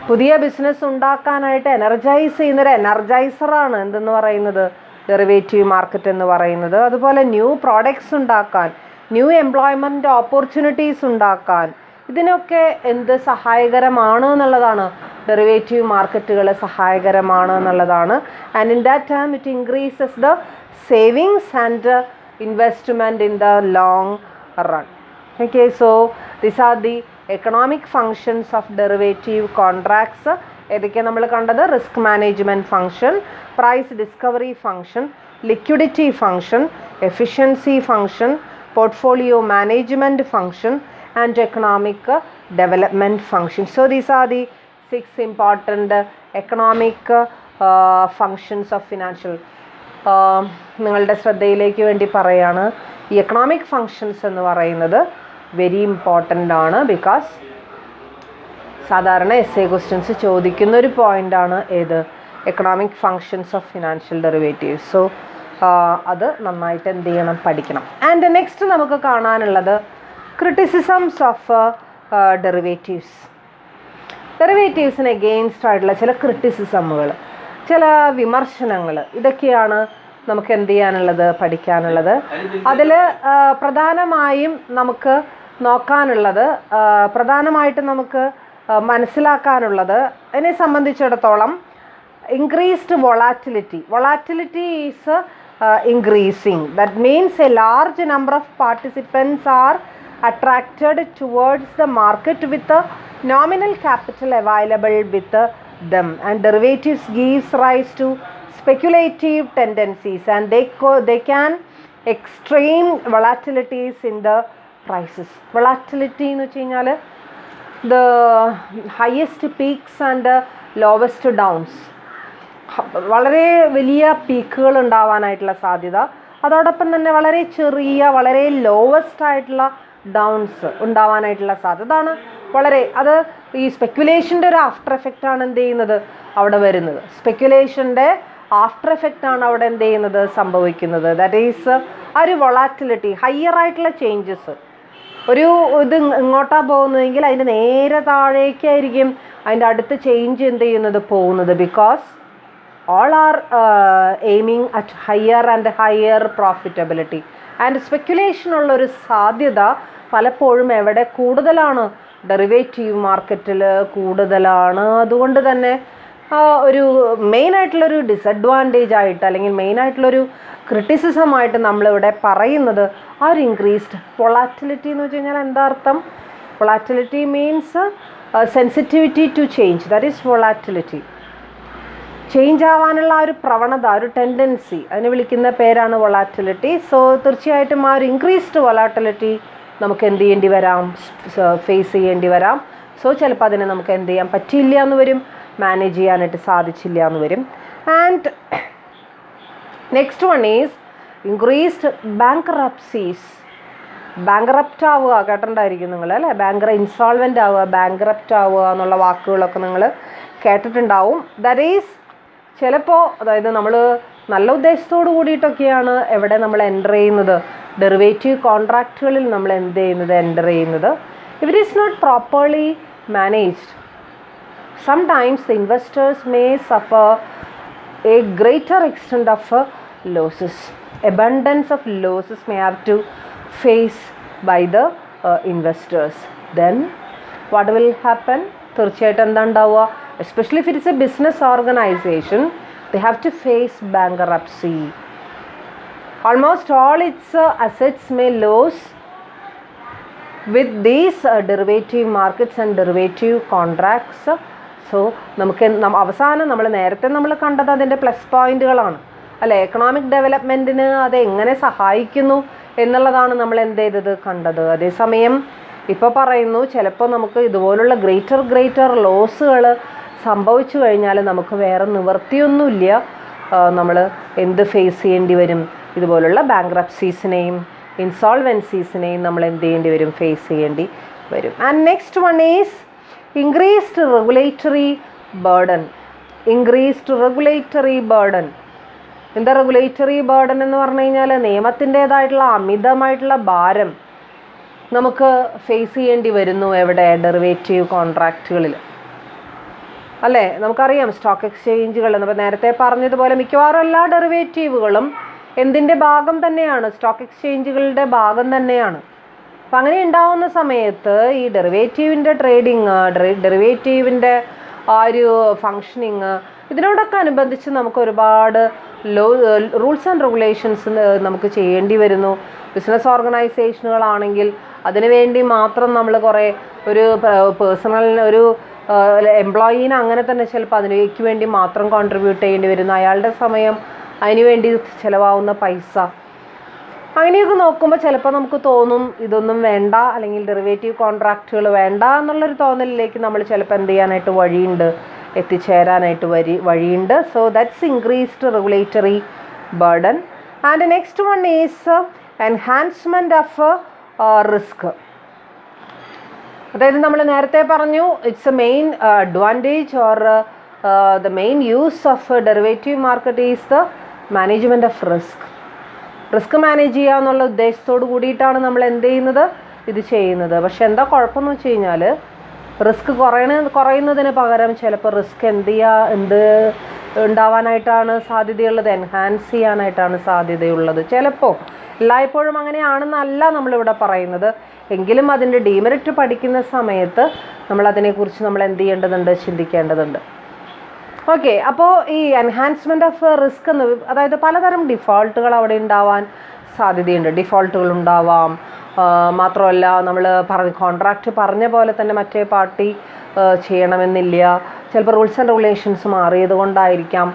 പുതിയ ബിസിനസ് ഉണ്ടാക്കാനായിട്ട് എനർജൈസ് ചെയ്യുന്നൊരു എനർജൈസറാണ് എന്തെന്ന് പറയുന്നത്, ഡെറിവേറ്റീവ് മാർക്കറ്റ് എന്ന് പറയുന്നത്. അതുപോലെ ന്യൂ പ്രോഡക്ട്സ് ഉണ്ടാക്കാൻ, ന്യൂ എംപ്ലോയ്മെൻറ്റ് ഓപ്പർച്യൂണിറ്റീസ് ഉണ്ടാക്കാൻ, ഇതിനൊക്കെ എന്ത് സഹായകരമാണ് എന്നുള്ളതാണ്, ഡെറിവേറ്റീവ് മാർക്കറ്റുകൾ സഹായകരമാണ് എന്നുള്ളതാണ്. And in that time it increases the savings and investment in the long run. Okay, so this are the economic functions of derivative contracts. ഏതൊക്കെയാണ് നമ്മൾ കണ്ടത്? Risk management function, price discovery function, liquidity function, efficiency function, portfolio management function, and economic development function. So these are the 6 important economic functions of financial. നിങ്ങളുടെ ശ്രദ്ധയിലേക്ക് വേണ്ടി പറയാണ്, ഈ എക്കണോമിക് ഫങ്ഷൻസ് എന്ന് പറയുന്നത് വെരി ഇമ്പോർട്ടൻ്റ് ആണ്. ബിക്കോസ് സാധാരണ എസ് എ ക്വസ്റ്റ്യൻസ് ചോദിക്കുന്ന ഒരു പോയിൻ്റാണ് ഏത്, economic functions of financial derivatives. So അത് നന്നായിട്ട് എന്ത് ചെയ്യണം, പഠിക്കണം. ആൻഡ് നെക്സ്റ്റ് നമുക്ക് കാണാനുള്ളത് ക്രിറ്റിസിസംസ് ഓഫ് ഡെറിവേറ്റീവ്സ്. ഡെറിവേറ്റീവ്സിന് എഗെയിൻസ്റ്റ് ആയിട്ടുള്ള ചില ക്രിറ്റിസിസമുകൾ, ചില വിമർശനങ്ങൾ, ഇതൊക്കെയാണ് നമുക്ക് എന്ത് ചെയ്യാനുള്ളത്, പഠിക്കാനുള്ളത്. അതിൽ പ്രധാനമായും നമുക്ക് നോക്കാനുള്ളത്, പ്രധാനമായിട്ടും നമുക്ക് മനസ്സിലാക്കാനുള്ളത്, അതിനെ സംബന്ധിച്ചിടത്തോളം increased volatility. Volatility is increasing. That means a large number of participants are attracted towards the market with the nominal capital available with them, and derivatives gives rise to speculative tendencies, and they can extreme volatilities in the prices. Volatility എന്ന് വെച്ച് കഴിഞ്ഞാൽ the highest peaks and lowest downs, വളരെ വലിയ പീക്കുകൾ ഉണ്ടാവാനായിട്ടുള്ള സാധ്യത, അതോടൊപ്പം തന്നെ വളരെ ചെറിയ വളരെ ലോവസ്റ്റ് ആയിട്ടുള്ള ഡൗൺസ് ഉണ്ടാവാനായിട്ടുള്ള സാധ്യത. അതാണ് അത് ഈ സ്പെക്കുലേഷൻ്റെ ഒരു ആഫ്റ്റർ എഫക്റ്റ് ആണ് എന്ത് ചെയ്യുന്നത് അവിടെ വരുന്നത്. സ്പെക്കുലേഷൻ്റെ ആഫ്റ്റർ എഫക്റ്റ് ആണ് അവിടെ എന്ത് ചെയ്യുന്നത് സംഭവിക്കുന്നത്. ദാറ്റ് ഈസ് ആ ഒരു വൊളാറ്റിലിറ്റി, ഹയർ ആയിട്ടുള്ള ചേഞ്ചസ്. ഒരു ഇത് ഇങ്ങോട്ടാണ് പോകുന്നതെങ്കിൽ അതിൻ്റെ നേരെ താഴേക്കായിരിക്കും അതിൻ്റെ അടുത്ത ചേഞ്ച് എന്ത് ചെയ്യുന്നത് പോകുന്നത്. Because all are aiming at higher and higher profitability. And speculation ഉള്ളൊരു സാധ്യത പലപ്പോഴും എവിടെ കൂടുതലാണ്? ഡെറിവേറ്റീവ് മാർക്കറ്റിൽ കൂടുതലാണ്. അതുകൊണ്ട് തന്നെ ഒരു മെയിനായിട്ടുള്ളൊരു ഡിസഡ്വാൻറ്റേജ് ആയിട്ട് അല്ലെങ്കിൽ മെയിനായിട്ടുള്ളൊരു ക്രിറ്റിസിസമായിട്ട് നമ്മളിവിടെ പറയുന്നത് ആ ഒരു ഇൻക്രീസ്ഡ് വൊളാറ്റിലിറ്റി എന്ന് വെച്ച് കഴിഞ്ഞാൽ എന്താ അർത്ഥം? Volatility means sensitivity to change, that is volatility. Change ആവാനുള്ള ആ ഒരു പ്രവണത, ഒരു ടെൻഡൻസി, അതിനെ വിളിക്കുന്ന പേരാണ് വൊളാറ്റിലിറ്റി. സോ തീർച്ചയായിട്ടും ആ ഒരു ഇൻക്രീസ്ഡ് വൊളാറ്റിലിറ്റി നമുക്ക് എന്ത് ചെയ്യേണ്ടി വരാം? ഫേസ് ചെയ്യേണ്ടി വരാം. സോ ചിലപ്പോൾ അതിനെ നമുക്ക് എന്ത് ചെയ്യാൻ പറ്റില്ല എന്ന് വരും, മാനേജ് ചെയ്യാനായിട്ട് സാധിച്ചില്ല എന്ന് വരും. And next one is increased bankruptcies. Bankrupt ആവുക കേട്ടിട്ടുണ്ടായിരിക്കും നിങ്ങൾ അല്ലേ? ഇൻസോൾവെൻ്റ് ആവുക, ബാങ്ക്റപ്റ്റ് ആവുക എന്നുള്ള വാക്കുകളൊക്കെ നിങ്ങൾ കേട്ടിട്ടുണ്ടാവും. ദാറ്റ് ഈസ് ചിലപ്പോൾ, അതായത് നമ്മൾ നല്ല ഉദ്ദേശത്തോട് കൂടിയിട്ടൊക്കെയാണ് എവിടെ നമ്മൾ എൻ്റർ ചെയ്യുന്നത്, ഡെറിവേറ്റീവ് കോൺട്രാക്റ്റുകളിൽ നമ്മൾ എന്ത് ചെയ്യുന്നത്, എൻ്റർ ചെയ്യുന്നത്. If it is not properly managed, sometimes the investors may suffer a greater extent of losses. abundance of losses may have to face by the investors. Then what will happen? തീർച്ചയായിട്ടും എന്താ ഉണ്ടാവുക? Especially if it is A business organisation, they have to face bankruptcy. Almost all its assets may lose with these derivative markets and derivative contracts. So നമുക്ക് അവസാനം നേരത്തെ നമ്മൾ കണ്ടത് അതിൻ്റെ പ്ലസ് പോയിന്റുകളാണ് അല്ലേ? എക്കണോമിക് ഡെവലപ്മെൻറ്റിന് അത് എങ്ങനെ സഹായിക്കുന്നു എന്നുള്ളതാണ് നമ്മൾ എന്ത് ചെയ്തത് കണ്ടത്. അതേസമയം ഇപ്പോൾ പറയുന്നു ചിലപ്പോൾ നമുക്ക് ഇതുപോലുള്ള ഗ്രേറ്റർ ലോസുകൾ സംഭവിച്ചു കഴിഞ്ഞാൽ നമുക്ക് വേറെ നിവൃത്തിയൊന്നുമില്ല, നമ്മൾ എന്ത് ഫേസ് ചെയ്യേണ്ടി വരും? ഇതുപോലുള്ള ബാങ്ക്രപ്സീസിനെയും ഇൻസോൾവൻസീസിനെയും നമ്മൾ എന്ത് ചെയ്യേണ്ടി വരും? ഫേസ് ചെയ്യേണ്ടി വരും. And next one is increased regulatory burden. Increased regulatory burden. എന്താ റെഗുലേറ്ററി ബർഡൻ എന്ന് പറഞ്ഞു കഴിഞ്ഞാൽ നിയമത്തിൻ്റേതായിട്ടുള്ള അമിതമായിട്ടുള്ള ഭാരം നമുക്ക് ഫേസ് ചെയ്യേണ്ടി വരുന്നു. എവിടെ? ഡെറിവേറ്റീവ് കോൺട്രാക്റ്റുകളിൽ അല്ലേ? നമുക്കറിയാം സ്റ്റോക്ക് എക്സ്ചേഞ്ചുകൾ നമ്മൾ നേരത്തെ പറഞ്ഞതുപോലെ മിക്കവാറും എല്ലാ ഡെറിവേറ്റീവുകളും എന്തിൻ്റെ ഭാഗം തന്നെയാണ്? സ്റ്റോക്ക് എക്സ്ചേഞ്ചുകളുടെ ഭാഗം തന്നെയാണ്. അപ്പം അങ്ങനെ ഉണ്ടാവുന്ന സമയത്ത് ഈ ഡെറിവേറ്റീവിൻ്റെ ട്രേഡിങ്, ഡെറിവേറ്റീവിൻ്റെ ആ ഒരു ഫങ്ഷനിങ്, ഇതിനോടൊക്കെ അനുബന്ധിച്ച് നമുക്ക് ഒരുപാട് റൂൾസ് ആൻഡ് റെഗുലേഷൻസ് നമുക്ക് ചെയ്യേണ്ടി വരുന്നു. ബിസിനസ് ഓർഗനൈസേഷനുകളാണെങ്കിൽ അതിനു വേണ്ടി മാത്രം നമ്മൾ കുറേ ഒരു പേഴ്സണൽ ഒരു എംപ്ലോയീനെ അങ്ങനെ തന്നെ ചിലപ്പോൾ അതിലേക്ക് വേണ്ടി മാത്രം കോൺട്രിബ്യൂട്ട് ചെയ്യേണ്ടി വരുന്നു. അയാളുടെ സമയം, അതിന് വേണ്ടി ചിലവാകുന്ന പൈസ, അങ്ങനെയൊക്കെ നോക്കുമ്പോൾ ചിലപ്പോൾ നമുക്ക് തോന്നും ഇതൊന്നും വേണ്ട, അല്ലെങ്കിൽ ഡെറിവേറ്റീവ് കോൺട്രാക്റ്റുകൾ വേണ്ട എന്നുള്ളൊരു തോന്നലിലേക്ക് നമ്മൾ ചിലപ്പോൾ എന്ത് ചെയ്യാനായിട്ട് വഴിയുണ്ട്, എത്തിച്ചേരാനായിട്ട് വഴിയുണ്ട്. So that's increased regulatory burden. And next one is enhancement of risk. അതായത് നമ്മൾ നേരത്തെ പറഞ്ഞു it's A main advantage or the main use of derivative market is the management of risk. Risk manage ചെയ്യുക എന്നുള്ള ഉദ്ദേശത്തോട് കൂടിയിട്ടാണ് നമ്മൾ എന്ത് ചെയ്യുന്നത്, ഇത് ചെയ്യുന്നത്. പക്ഷെ എന്താ കുഴപ്പമെന്ന് വെച്ച് കഴിഞ്ഞാൽ റിസ്ക് കുറയുന്നതിന് പകരം ചിലപ്പോൾ റിസ്ക് എന്ത് ഉണ്ടാവാനായിട്ടാണ് സാധ്യതയുള്ളത്, എൻഹാൻസ് ചെയ്യാനായിട്ടാണ് സാധ്യതയുള്ളത്. ചിലപ്പോൾ, എല്ലായ്പ്പോഴും അങ്ങനെയാണെന്നല്ല നമ്മളിവിടെ പറയുന്നത്. എങ്കിലും അതിൻ്റെ ഡീമെറിറ്റ് പഠിക്കുന്ന സമയത്ത് നമ്മളതിനെക്കുറിച്ച് നമ്മൾ എന്ത് ചെയ്യേണ്ടതുണ്ട്, ചിന്തിക്കേണ്ടതുണ്ട്. ഓക്കെ, അപ്പോൾ ഈ എൻഹാൻസ്മെൻറ്റ് ഓഫ് റിസ്ക് എന്ന്, അതായത് പലതരം ഡിഫോൾട്ടുകൾ അവിടെ ഉണ്ടാവാൻ സാധ്യതയുണ്ട്. ഡിഫോൾട്ടുകൾ ഉണ്ടാവാം. മാത്രമല്ല, നമ്മൾ കോൺട്രാക്റ്റ് പറഞ്ഞ പോലെ തന്നെ മറ്റേ പാർട്ടി ചെയ്യണമെന്നില്ല. ചിലപ്പോൾ റൂൾസ് ആൻഡ് റെഗുലേഷൻസ് മാറിയത് കൊണ്ടായിരിക്കാം.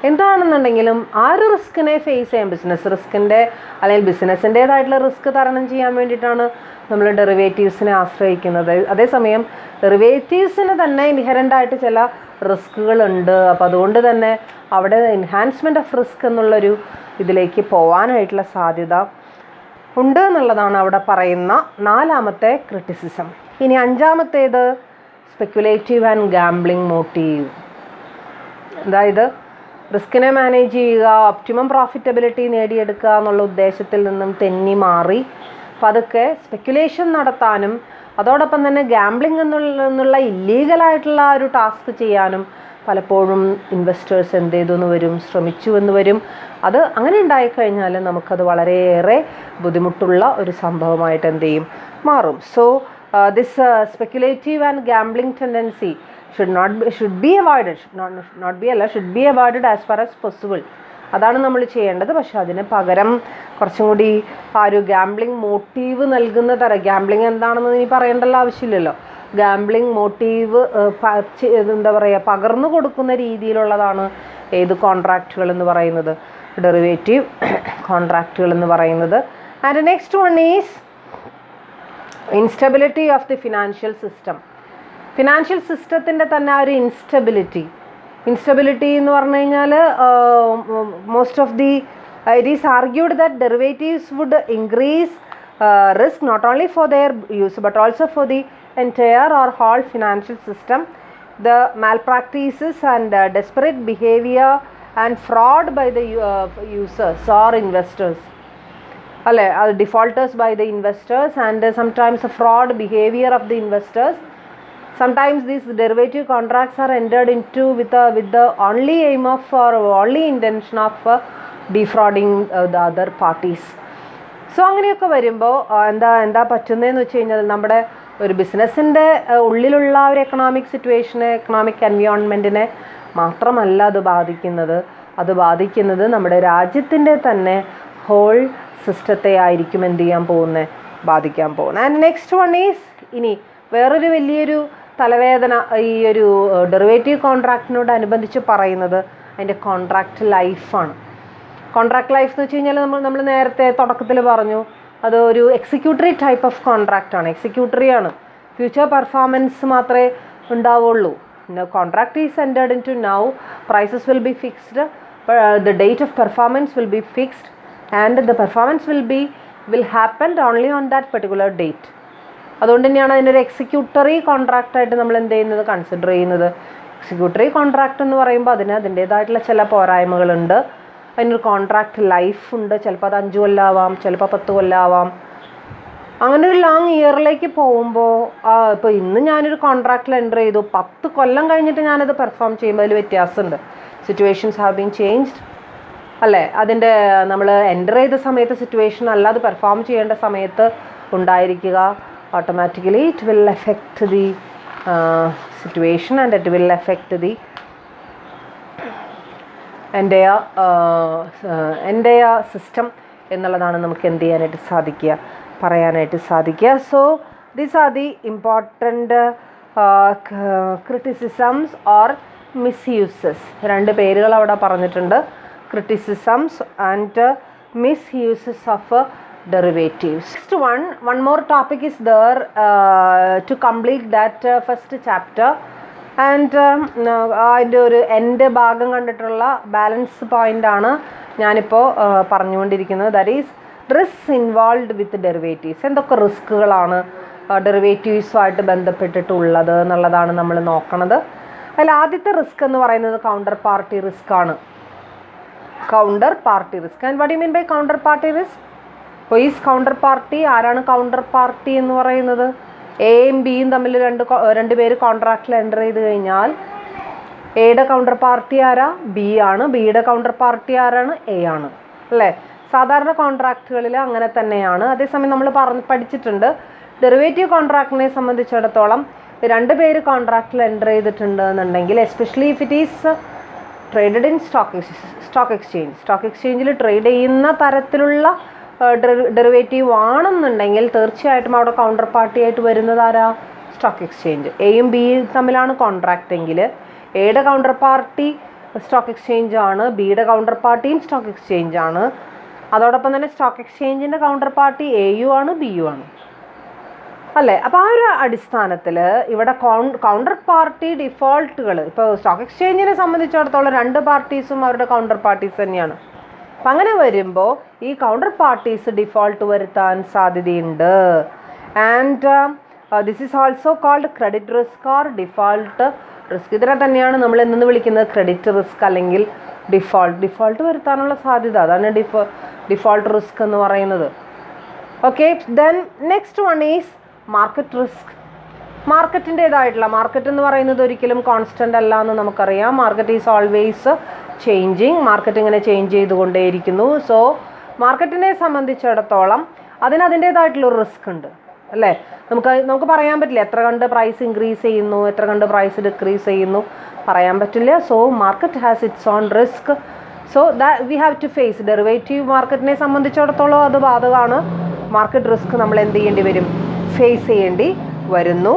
എന്താണെന്നുണ്ടെങ്കിലും ആ ഒരു റിസ്കിനെ ഫേസ് ചെയ്യാൻ, ബിസിനസ് റിസ്കിൻ്റെ അല്ലെങ്കിൽ ബിസിനസ്സിൻ്റേതായിട്ടുള്ള റിസ്ക് തരണം ചെയ്യാൻ വേണ്ടിയിട്ടാണ് നമ്മൾ ഡെറിവേറ്റീവ്സിനെ ആശ്രയിക്കുന്നത്. അതേസമയം ഡെറിവേറ്റീവ്സിന് തന്നെ ഇൻഹെറൻ്റായിട്ട് ചില റിസ്കുകളുണ്ട്. അപ്പോൾ അതുകൊണ്ട് തന്നെ അവിടെ എൻഹാൻസ്മെൻറ്റ് ഓഫ് റിസ്ക് എന്നുള്ളൊരു ഇതിലേക്ക് പോകാനായിട്ടുള്ള സാധ്യത ഉണ്ട് എന്നുള്ളതാണ് അവിടെ പറയുന്ന 4ാമത്തെ ക്രിറ്റിസിസം. ഇനി 5ാമത്തേത് സ്പെക്കുലേറ്റീവ് ആൻഡ് ഗാംബ്ലിംഗ് മോട്ടീവ്. അതായത് റിസ്കിനെ മാനേജ് ചെയ്യുക, ഒപ്റ്റിമം പ്രോഫിറ്റബിലിറ്റി നേടിയെടുക്കുക എന്നുള്ള ഉദ്ദേശത്തിൽ നിന്നും തെന്നി മാറി പതുക്കെ സ്പെക്കുലേഷൻ നടത്താനും അതോടൊപ്പം തന്നെ ഗാംബ്ലിംഗ് എന്നുള്ള ഇല്ലീഗലായിട്ടുള്ള ഒരു ടാസ്ക് ചെയ്യാനും പലപ്പോഴും ഇൻവെസ്റ്റേഴ്സ് എന്ത് ചെയ്തു എന്ന് വരും, ശ്രമിച്ചു എന്ന് വരും. അത് അങ്ങനെ ഉണ്ടായിക്കഴിഞ്ഞാൽ നമുക്കത് വളരെയേറെ ബുദ്ധിമുട്ടുള്ള ഒരു സംഭവമായിട്ട് എന്ത് ചെയ്യും, മാറും. So this speculative and gambling tendency should be avoided as far as possible. അതാണ് നമ്മൾ ചെയ്യേണ്ടത്. പക്ഷെ അതിന് പകരം കുറച്ചും കൂടി ആ ഒരു ഗാംബ്ലിംഗ് മോട്ടീവ് നൽകുന്ന തരം, ഗാംബ്ലിംഗ് എന്താണെന്ന് ഇനി പറയേണ്ടല്ലോ ആവശ്യമില്ലല്ലോ, ഗാംബ്ലിംഗ് മോട്ടീവ് എന്താ പറയുക, പകർന്നു കൊടുക്കുന്ന രീതിയിലുള്ളതാണ് ഏത് കോൺട്രാക്റ്റുകൾ എന്ന് പറയുന്നത്, ഡെറിവേറ്റീവ് കോൺട്രാക്റ്റുകൾ എന്ന് പറയുന്നത്. And next one is instability of the financial system. Financial സിസ്റ്റത്തിൻ്റെ തന്നെ ആ ഒരു ഇൻസ്റ്റബിലിറ്റി എന്ന് പറഞ്ഞു കഴിഞ്ഞാൽ most of the it is argued that derivatives would increase risk not only for their use but also for the entire or whole financial system. The malpractices and desperate behavior and fraud by the users or investors, defaulters by the investors, and sometimes the fraud behavior of the investors. Sometimes these derivative contracts are entered into with the only aim of or only intention of defrauding the other parties. So അങ്ങനെയൊക്കെ വരുമ്പോൾ എന്താ പറ്റുന്നതെന്ന് വെച്ച് കഴിഞ്ഞാൽ നമ്മുടെ ഒരു ബിസിനസ്സിൻ്റെ ഉള്ളിലുള്ള ഒരു എക്കണോമിക് സിറ്റുവേഷനെ, എക്കണോമിക് എൻവയോൺമെൻറ്റിനെ മാത്രമല്ല അത് ബാധിക്കുന്നത് നമ്മുടെ രാജ്യത്തിൻ്റെ തന്നെ ഹോൾ സിസ്റ്റത്തെ ആയിരിക്കും എന്ത് ചെയ്യാൻ പോകുന്നത്, ബാധിക്കാൻ പോകുന്നത്. ആൻഡ് നെക്സ്റ്റ് വൺ ഈസ്, ഇനി വേറൊരു വലിയൊരു തലവേദന ഈ ഒരു ഡെറിവേറ്റീവ് കോൺട്രാക്റ്റിനോട് അനുബന്ധിച്ച് പറയുന്നത് അതിൻ്റെ കോൺട്രാക്റ്റ് ലൈഫാണ്. കോൺട്രാക്ട് ലൈഫ് എന്ന് വെച്ച് കഴിഞ്ഞാൽ നമ്മൾ നേരത്തെ തുടക്കത്തിൽ പറഞ്ഞു, അത് ഒരു എക്സിക്യൂട്ടറി ടൈപ്പ് ഓഫ് കോൺട്രാക്റ്റാണ്. എക്സിക്യൂട്ടറിയാണ്, ഫ്യൂച്ചർ പെർഫോമൻസ് മാത്രമേ ഉണ്ടാവുള്ളൂ. Contract is entered into now, prices will be fixed, the date of performance will be fixed and the performance will happen only on that particular date. അതുകൊണ്ട് തന്നെയാണ് അതിനൊരു എക്സിക്യൂട്ടറി കോൺട്രാക്റ്റായിട്ട് നമ്മൾ എന്ത് ചെയ്യുന്നത്, കൺസിഡർ ചെയ്യുന്നത്. എക്സിക്യൂട്ടറി കോൺട്രാക്റ്റ് എന്ന് പറയുമ്പോൾ അതിൻ്റേതായിട്ടുള്ള ചില പോരായ്മകളുണ്ട്. അതിനൊരു കോൺട്രാക്റ്റ് ലൈഫ് ഉണ്ട്. ചിലപ്പോൾ അത് 5 കൊല്ലമാവാം, ചിലപ്പോൾ 10 കൊല്ലമാവാം. അങ്ങനെ ഒരു ലോങ് ഇയറിലേക്ക് പോകുമ്പോൾ ഇപ്പോൾ ഇന്ന് ഞാനൊരു കോൺട്രാക്റ്റിൽ എൻ്റർ ചെയ്തു, 10 കൊല്ലം കഴിഞ്ഞിട്ട് ഞാനത് പെർഫോം ചെയ്യുമ്പോൾ അതിൽ വ്യത്യാസമുണ്ട്. സിറ്റുവേഷൻസ് ഹാവ് ബീൻ ചേഞ്ച്ഡ് അല്ലേ. അതിൻ്റെ നമ്മൾ എൻ്റർ ചെയ്ത സമയത്ത് സിറ്റുവേഷൻ അല്ല അത് പെർഫോം ചെയ്യേണ്ട സമയത്ത് ഉണ്ടായിരിക്കുക. Automatically it will effect the situation and it will effect the എൻ്റെ സിസ്റ്റം എന്നുള്ളതാണ് നമുക്ക് എന്ത് ചെയ്യാനായിട്ട് സാധിക്കുക, പറയാനായിട്ട് സാധിക്കുക. So these are the important criticisms or misuses. 2 പേരുകൾ അവിടെ പറഞ്ഞിട്ടുണ്ട്, criticisms and misuses of derivatives. Next one more topic is there to complete that first chapter. And അതിൻ്റെ ഒരു എൻ്റെ ഭാഗം കണ്ടിട്ടുള്ള ബാലൻസ് പോയിൻ്റാണ് ഞാനിപ്പോൾ പറഞ്ഞുകൊണ്ടിരിക്കുന്നത്. That is risk involved with derivatives. എന്തൊക്കെ റിസ്ക്കുകളാണ് ഡെറിവേറ്റീവ്സുമായിട്ട് ബന്ധപ്പെട്ടിട്ടുള്ളത് എന്നുള്ളതാണ് നമ്മൾ നോക്കണത്. അതിൽ ആദ്യത്തെ റിസ്ക് എന്ന് പറയുന്നത് കൗണ്ടർ പാർട്ടി റിസ്ക് ആണ്. Counterparty risk. And what you mean by counterparty risk? അപ്പോൾ ഈസ് കൗണ്ടർ പാർട്ടി, ആരാണ് കൗണ്ടർ പാർട്ടി എന്ന് പറയുന്നത്? എയും ബിയും തമ്മിൽ രണ്ട് പേര് കോൺട്രാക്റ്റിൽ എൻ്റർ ചെയ്ത് കഴിഞ്ഞാൽ എയുടെ കൗണ്ടർ പാർട്ടി ആരാ? ബി ആണ്. ബിയുടെ കൗണ്ടർ പാർട്ടി ആരാണ്? എ ആണ്. അല്ലേ? സാധാരണ കോൺട്രാക്റ്റുകളിൽ അങ്ങനെ തന്നെയാണ്. അതേസമയം നമ്മൾ പഠിച്ചിട്ടുണ്ട് ഡെറിവേറ്റീവ് കോൺട്രാക്റ്റിനെ സംബന്ധിച്ചിടത്തോളം 2 പേര് കോൺട്രാക്റ്റിൽ എൻ്റർ ചെയ്തിട്ടുണ്ട് എന്നുണ്ടെങ്കിൽ, especially if it is traded in stock എക്സ്ചേഞ്ചിൽ ട്രേഡ് ചെയ്യുന്ന തരത്തിലുള്ള ഡെറിവേറ്റീവ് ആണെന്നുണ്ടെങ്കിൽ തീർച്ചയായിട്ടും അവിടെ കൗണ്ടർ പാർട്ടി ആയിട്ട് വരുന്നത് ആരാ? Stock exchange. എയും ബിയും തമ്മിലാണ് കോൺട്രാക്റ്റ് എങ്കിൽ എയുടെ കൗണ്ടർ പാർട്ടി സ്റ്റോക്ക് എക്സ്ചേഞ്ച് ആണ്, ബിയുടെ കൗണ്ടർ പാർട്ടിയും സ്റ്റോക്ക് എക്സ്ചേഞ്ച് ആണ്. അതോടൊപ്പം തന്നെ സ്റ്റോക്ക് എക്സ്ചേഞ്ചിൻ്റെ കൗണ്ടർ പാർട്ടി എയു ആണ്, ബിയു ആണ്. അല്ലേ? അപ്പോൾ ആ ഒരു അടിസ്ഥാനത്തിൽ ഇവിടെ കൗണ്ടർ പാർട്ടി ഡിഫോൾട്ടുകൾ, ഇപ്പോൾ സ്റ്റോക്ക് എക്സ്ചേഞ്ചിനെ സംബന്ധിച്ചിടത്തോളം 2 പാർട്ടീസും അവരുടെ കൗണ്ടർ പാർട്ടീസ് തന്നെയാണ്. അപ്പം അങ്ങനെ വരുമ്പോൾ ഈ കൗണ്ടർ പാർട്ടീസ് ഡിഫോൾട്ട് വരുത്താൻ സാധ്യതയുണ്ട്. And this is also called credit risk or default risk. ഇതിനെ തന്നെയാണ് നമ്മൾ എന്ന് വിളിക്കുന്നത് ക്രെഡിറ്റ് റിസ്ക് അല്ലെങ്കിൽ ഡിഫോൾട്ട് വരുത്താനുള്ള സാധ്യത. അതാണ് ഡിഫോൾട്ട് റിസ്ക് എന്ന് പറയുന്നത്. Okay, then next one is market risk. മാർക്കറ്റിൻ്റേതായിട്ടുള്ള, മാർക്കറ്റ് എന്ന് പറയുന്നത് ഒരിക്കലും കോൺസ്റ്റൻ്റ് അല്ല എന്ന് നമുക്കറിയാം. Market is always changing. Market ഇങ്ങനെ ചേഞ്ച് ചെയ്തുകൊണ്ടേയിരിക്കുന്നു. സോ മാർക്കറ്റിനെ സംബന്ധിച്ചിടത്തോളം അതിൻ്റേതായിട്ടുള്ളൊരു റിസ്ക് ഉണ്ട്. അല്ലേ? നമുക്ക് പറയാൻ പറ്റില്ല എത്ര കണ്ട് പ്രൈസ് ഇൻക്രീസ് ചെയ്യുന്നു, എത്ര കണ്ട് പ്രൈസ് ഡിക്രീസ് ചെയ്യുന്നു, പറയാൻ പറ്റില്ല. So market has its own risk. So that we have to face. Derivative മാർക്കറ്റിനെ സംബന്ധിച്ചിടത്തോളം അത് ബാധകമാണ്. മാർക്കറ്റ് റിസ്ക് നമ്മൾ എന്ത് ചെയ്യേണ്ടി വരും? ഫേസ് ചെയ്യേണ്ടി വരുന്നു.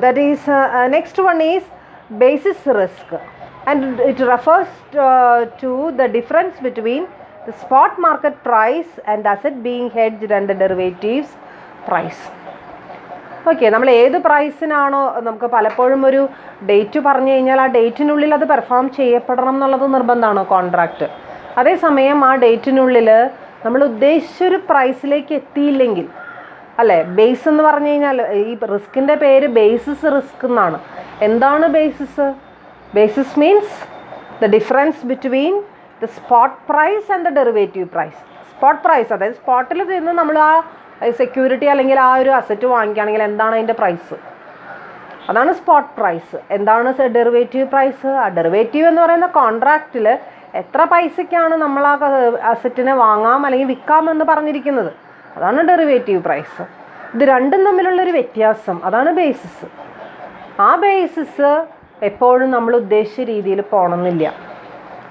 That is next one is basis risk and it refers to the difference between the spot market price and asset being hedged and derivatives price. Okay, നമ്മൾ ഏത് പ്രൈസിനാണോ, നമുക്ക് പലപ്പോഴും ഒരു ഡേറ്റ് പറഞ്ഞു കഴിഞ്ഞാൽ ആ ഡേറ്റിനുള്ളിൽ അത് പെർഫോം ചെയ്യപ്പെടണം എന്നുള്ളത് നിർബന്ധമാണ് കോൺട്രാക്റ്റ്. അതേസമയം ആ ഡേറ്റിനുള്ളിൽ നമ്മൾ ഉദ്ദേശിച്ചൊരു പ്രൈസിലേക്ക് എത്തിയില്ലെങ്കിൽ, അല്ലേ, ബേസ് എന്ന് പറഞ്ഞു കഴിഞ്ഞാൽ ഈ റിസ്കിൻ്റെ പേര് ബേസിസ് റിസ്ക് എന്നാണ്. എന്താണ് basis? Basis means the difference between the spot price and the derivative price. Spot price, അതായത് സ്പോട്ടിൽ നിന്ന് നമ്മൾ ആ സെക്യൂരിറ്റി അല്ലെങ്കിൽ ആ ഒരു അസറ്റ് വാങ്ങിക്കുകയാണെങ്കിൽ എന്താണ് അതിൻ്റെ പ്രൈസ്, അതാണ് സ്പോട്ട് പ്രൈസ്. എന്താണ് ഡെറിവേറ്റീവ് പ്രൈസ്? ആ ഡെറിവേറ്റീവ് എന്ന് പറയുന്ന കോൺട്രാക്റ്റിൽ എത്ര പൈസയ്ക്കാണ് നമ്മൾ ആ അസറ്റിനെ വാങ്ങാം അല്ലെങ്കിൽ വിൽക്കാം എന്ന് പറഞ്ഞിരിക്കുന്നത്, അതാണ് ഡെറിവേറ്റീവ് പ്രൈസ്. ഇത് രണ്ടും തമ്മിലുള്ളൊരു വ്യത്യാസം, അതാണ് ബേസിസ്. ആ ബേസിസ് എപ്പോഴും നമ്മൾ ഉദ്ദേശിച്ച രീതിയിൽ പോകണമെന്നില്ല.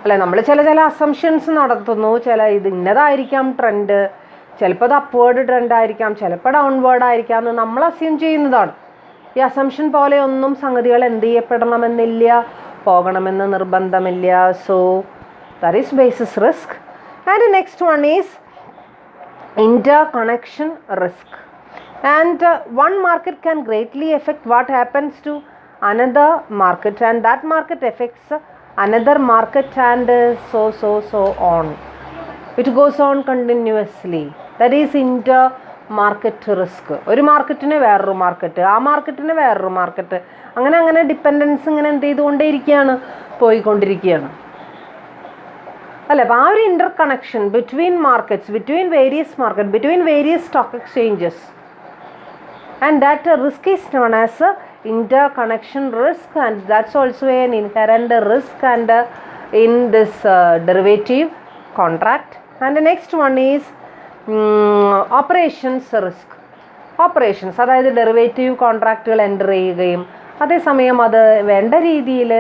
അല്ലെ, നമ്മൾ ചില അസംഷൻസ് നടത്തുന്നു. ഇത് ഇന്നതായിരിക്കാം ട്രെൻഡ്, ചിലപ്പോൾ അത് അപ്വേർഡ് ട്രെൻഡ് ആയിരിക്കാം, ചിലപ്പോൾ ഡൗൺവേർഡ് ആയിരിക്കാം എന്ന് നമ്മൾ അസ്യൂം ചെയ്യുന്നതാണ്. ഈ അസംഷൻ പോലെ ഒന്നും സംഗതികൾ എന്ത് ചെയ്യപ്പെടണമെന്നില്ല, പോകണമെന്ന് നിർബന്ധമില്ല. So that is basis risk. And next one is interconnection risk. And one market can greatly affect what happens to another market, and that market affects another market, and so on. It goes on continuously. That is intermarket risk. ഒരു മാർക്കറ്റിന് വേറൊരു മാർക്കറ്റ്, ആ മാർക്കറ്റിന് വേറൊരു മാർക്കറ്റ്, അങ്ങനെ ഡിപ്പെൻഡൻസ് ഇങ്ങനെ എന്ത് ചെയ്തുകൊണ്ടേയിരിക്കുകയാണ്, പോയിക്കൊണ്ടിരിക്കുകയാണ്. അല്ലേ? അപ്പോൾ ആ ഒരു interconnection between markets, between various stock exchanges, and that risk is known as interconnection risk, and that's also an inherent risk and in this derivative contract. And next one is operations risk. Operations, അതായത് ഡെറിവേറ്റീവ് കോൺട്രാക്റ്റുകൾ എൻ്റർ ചെയ്യുകയും അതേസമയം അത് വേണ്ട രീതിയിൽ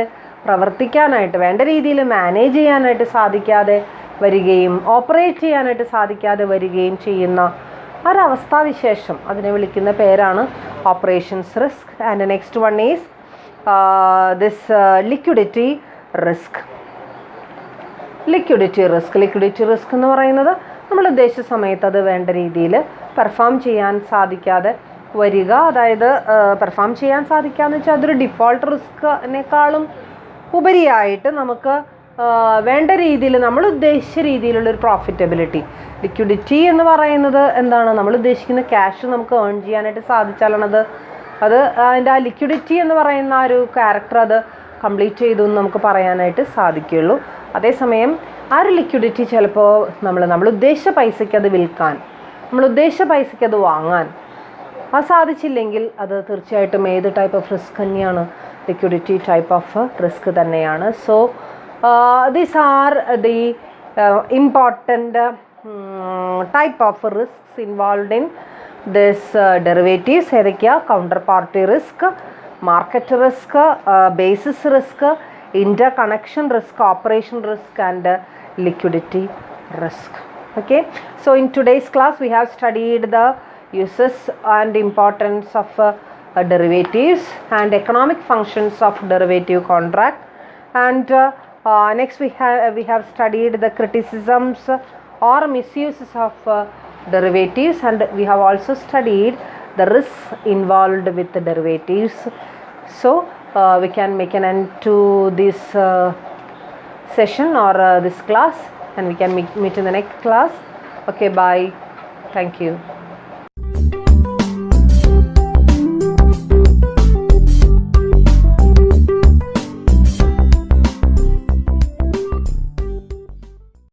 പ്രവർത്തിക്കാനായിട്ട്, വേണ്ട രീതിയിൽ മാനേജ് ചെയ്യാനായിട്ട് സാധിക്കാതെ വരികയും ഓപ്പറേറ്റ് ചെയ്യാനായിട്ട് സാധിക്കാതെ വരികയും ചെയ്യുന്ന ഒരവസ്ഥാവിശേഷം, അതിനെ വിളിക്കുന്ന പേരാണ് operations risk. And next one is this liquidity risk. Liquidity risk എന്ന് പറയുന്നത് നമ്മൾ ഉദ്ദേശിച്ച സമയത്ത് അത് വേണ്ട രീതിയിൽ പെർഫോം ചെയ്യാൻ സാധിക്കാതെ വരിക. അതായത് പെർഫോം ചെയ്യാൻ സാധിക്കുക എന്ന് വെച്ചാൽ അതൊരു ഡിഫോൾട്ട് റിസ്കിനേക്കാളും ഉപരിയായിട്ട് നമുക്ക് വേണ്ട രീതിയിൽ നമ്മൾ ഉദ്ദേശിച്ച രീതിയിലുള്ളൊരു പ്രോഫിറ്റബിലിറ്റി. ലിക്വിഡിറ്റി എന്ന് പറയുന്നത് എന്താണ്? നമ്മൾ ഉദ്ദേശിക്കുന്ന ക്യാഷ് നമുക്ക് ഏൺ ചെയ്യാനായിട്ട് സാധിച്ചാലാണത് അതിൻ്റെ ആ ലിക്വിഡിറ്റി എന്ന് പറയുന്ന ആ ഒരു ക്യാരക്ടർ അത് കംപ്ലീറ്റ് ചെയ്തു എന്ന് നമുക്ക് പറയാനായിട്ട് സാധിക്കുകയുള്ളൂ. അതേസമയം ആ ഒരു ലിക്വിഡിറ്റി ചിലപ്പോൾ നമ്മൾ ഉദ്ദേശിച്ച പൈസയ്ക്ക് അത് വിൽക്കാൻ, നമ്മൾ ഉദ്ദേശിച്ച പൈസയ്ക്ക് അത് വാങ്ങാൻ അത് സാധിച്ചില്ലെങ്കിൽ അത് തീർച്ചയായിട്ടും ഏത് ടൈപ്പ് ഓഫ് റിസ്ക് തന്നെയാണ്? liquidity type of risk തന്നെയാണ്. So these are the important type of risks involved in this derivatives. ഏതൊക്കെയാ? counterparty risk, market risk, basis risk, interconnection risk, operation risk, and liquidity risk. Okay, so in today's class we have studied the uses and importance of derivatives and economic functions of derivative contract, and next we have studied the criticisms or misuses of derivatives, and we have also studied the risks involved with the derivatives. So we can make an end to this session or this class, and we can meet in the next class. Okay, bye. Thank you.